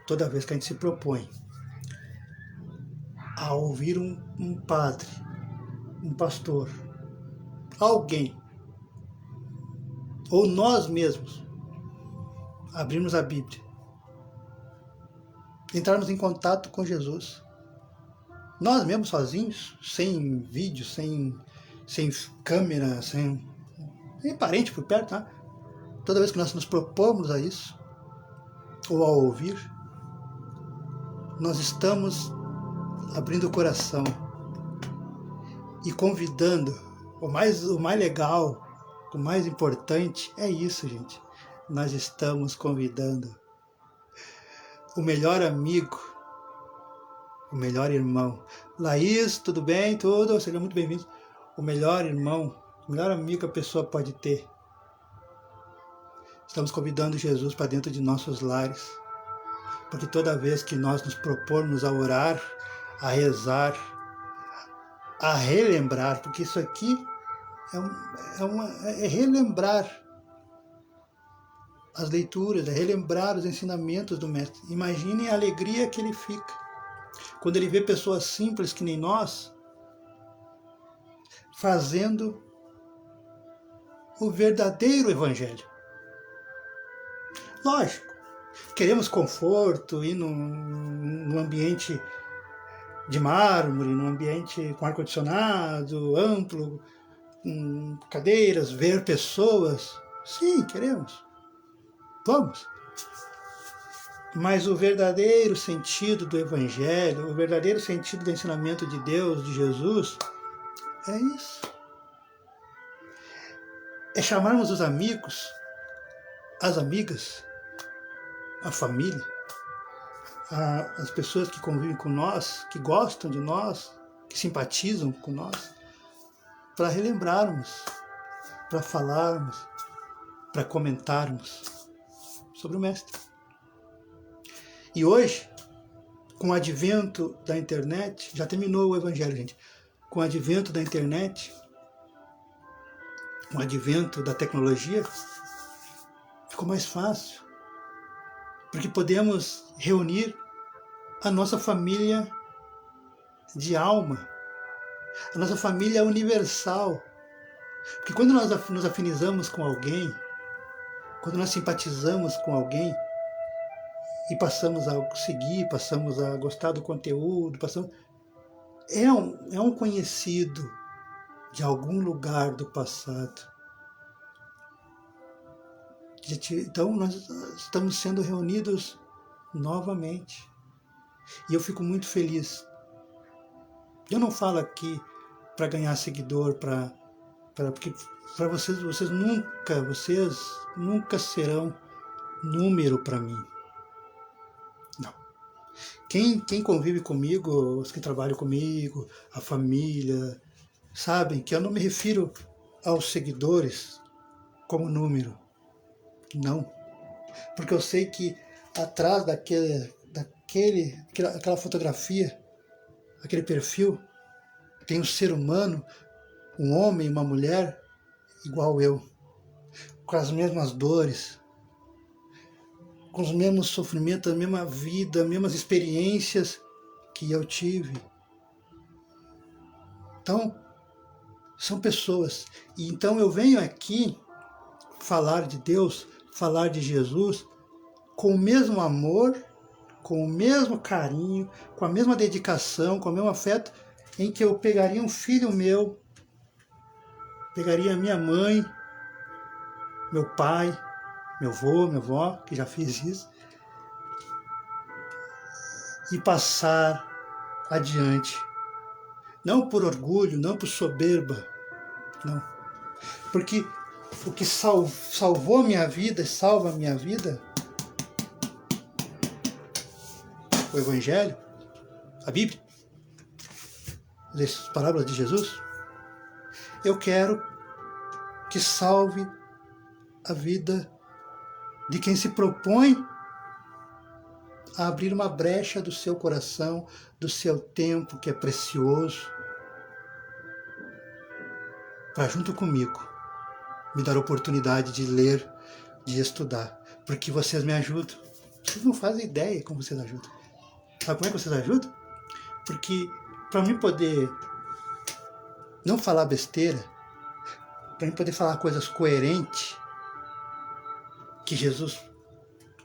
Toda vez que a gente se propõe a ouvir um padre, um pastor, alguém, ou nós mesmos, abrirmos a Bíblia, entrarmos em contato com Jesus, nós mesmos sozinhos, sem vídeo, sem câmera, sem parente por perto, tá? Toda vez que nós nos propomos a isso, ou a ouvir, nós estamos abrindo o coração e convidando. O mais legal, o mais importante é isso, gente. Nós estamos convidando o melhor amigo, o melhor irmão. Laís, tudo bem? Tudo? Seja muito bem-vindo. O melhor irmão, o melhor amigo que a pessoa pode ter. Estamos convidando Jesus para dentro de nossos lares, porque toda vez que nós nos propormos a orar, a rezar, a relembrar, porque isso aqui é relembrar as leituras, é relembrar os ensinamentos do Mestre. Imaginem a alegria que ele fica quando ele vê pessoas simples que nem nós fazendo o verdadeiro Evangelho. Lógico, queremos conforto, ir num ambiente de mármore, num ambiente com ar-condicionado, amplo, com cadeiras, ver pessoas. Sim, queremos. Vamos. Mas o verdadeiro sentido do Evangelho, o verdadeiro sentido do ensinamento de Deus, de Jesus, é isso. É chamarmos os amigos, as amigas, a família, as pessoas que convivem com nós, que gostam de nós, que simpatizam com nós, para relembrarmos, para falarmos, para comentarmos sobre o Mestre. E hoje, com o advento da internet, já terminou o Evangelho, gente, com o advento da internet, com o advento da tecnologia, ficou mais fácil, porque podemos reunir a nossa família de alma, a nossa família universal. Porque quando nós nos afinizamos com alguém, quando nós simpatizamos com alguém, e passamos a seguir, passamos a gostar do conteúdo, é um conhecido de algum lugar do passado. Então nós estamos sendo reunidos novamente. E eu fico muito feliz. Eu não falo aqui para ganhar seguidor, porque para vocês nunca serão número para mim. Não. Quem convive comigo, os que trabalham comigo, a família, sabem que eu não me refiro aos seguidores como número. Não. Porque eu sei que atrás daquela fotografia, aquele perfil, tem um ser humano, um homem, uma mulher, igual eu, com as mesmas dores, com os mesmos sofrimentos, a mesma vida, as mesmas experiências que eu tive. Então, são pessoas. E então eu venho aqui falar de Deus, falar de Jesus, com o mesmo amor, com o mesmo carinho, com a mesma dedicação, com o mesmo afeto, em que eu pegaria um filho meu, pegaria minha mãe, meu pai, meu avô, minha avó, que já fiz isso, e passar adiante. Não por orgulho, não por soberba, não. Porque o que salvou a minha vida e salva a minha vida, o Evangelho, a Bíblia, as palavras de Jesus, eu quero que salve a vida de quem se propõe a abrir uma brecha do seu coração, do seu tempo, que é precioso, para junto comigo me dar a oportunidade de ler, de estudar, porque vocês me ajudam. Vocês não fazem ideia como vocês ajudam. Sabe como é que vocês ajudam? Porque para mim poder não falar besteira, para mim poder falar coisas coerentes, que Jesus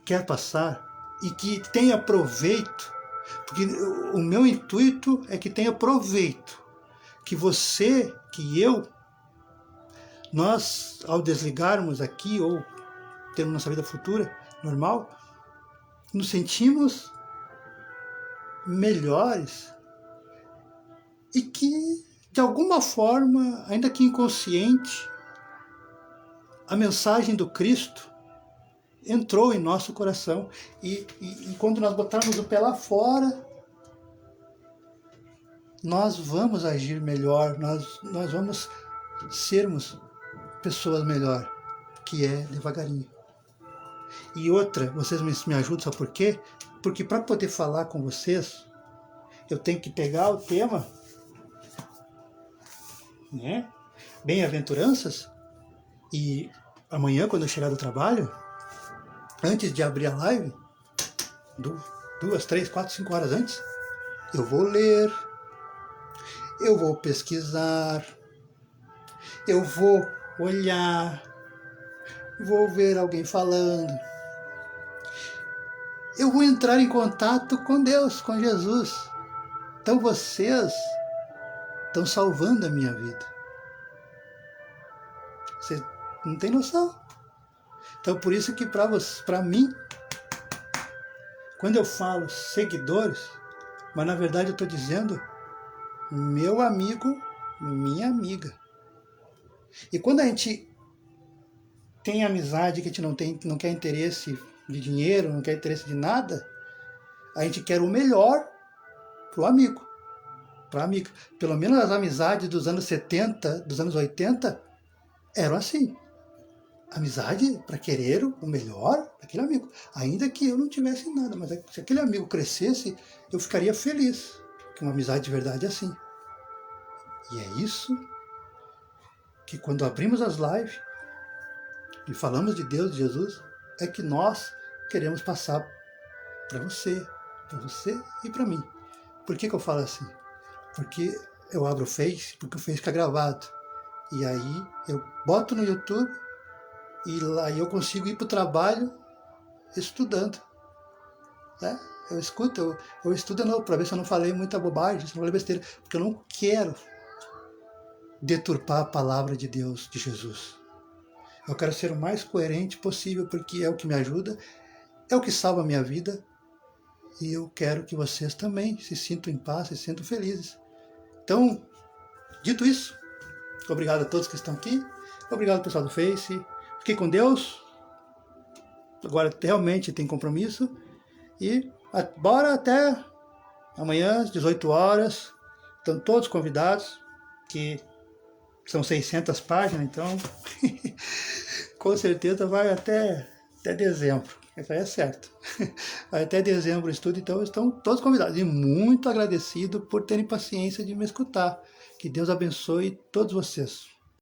quer passar e que tenha proveito, porque o meu intuito é que tenha proveito, que você, que eu, nós, ao desligarmos aqui ou termos nossa vida futura, normal, nos sentimos melhores e que, de alguma forma, ainda que inconsciente, a mensagem do Cristo entrou em nosso coração e quando nós botarmos o pé lá fora, nós vamos agir melhor, nós vamos sermos pessoas melhor, que é devagarinho. E outra, vocês me ajudam, sabe por quê? Porque para poder falar com vocês, eu tenho que pegar o tema, né? Bem-aventuranças, e amanhã, quando eu chegar do trabalho, antes de abrir a live, 2, 3, 4, 5 horas antes, eu vou ler, eu vou pesquisar, eu vou olhar, vou ver alguém falando, eu vou entrar em contato com Deus, com Jesus. Então vocês estão salvando a minha vida. Você não tem noção. Então por isso que para mim, quando eu falo seguidores, mas na verdade eu estou dizendo meu amigo, minha amiga. E quando a gente tem amizade, que a gente não quer interesse de dinheiro, não quer interesse de nada, a gente quer o melhor pro amigo, pra amiga. Pelo menos as amizades dos anos 70, dos anos 80, eram assim. Amizade para querer o melhor daquele amigo. Ainda que eu não tivesse nada, mas se aquele amigo crescesse, eu ficaria feliz. Que uma amizade de verdade é assim. E é isso que quando abrimos as lives e falamos de Deus, de Jesus, é que nós queremos passar para você e para mim. Por que eu falo assim? Porque eu abro o Face, porque o Face fica gravado. E aí eu boto no YouTube e lá eu consigo ir para o trabalho estudando. né? Eu escuto, eu estudo de novo para ver se eu não falei muita bobagem, se eu não falei besteira, porque eu não quero deturpar a palavra de Deus, de Jesus. Eu quero ser o mais coerente possível, porque é o que me ajuda, é o que salva a minha vida, e eu quero que vocês também se sintam em paz, se sintam felizes. Então, dito isso, obrigado a todos que estão aqui, obrigado pessoal do Face, fiquem com Deus, agora realmente tem compromisso, e bora até amanhã às 18 horas, estão todos convidados, que são 600 páginas, então com certeza vai até dezembro. Isso aí é certo. Vai até dezembro o estudo, então estão todos convidados. E muito agradecido por terem paciência de me escutar. Que Deus abençoe todos vocês.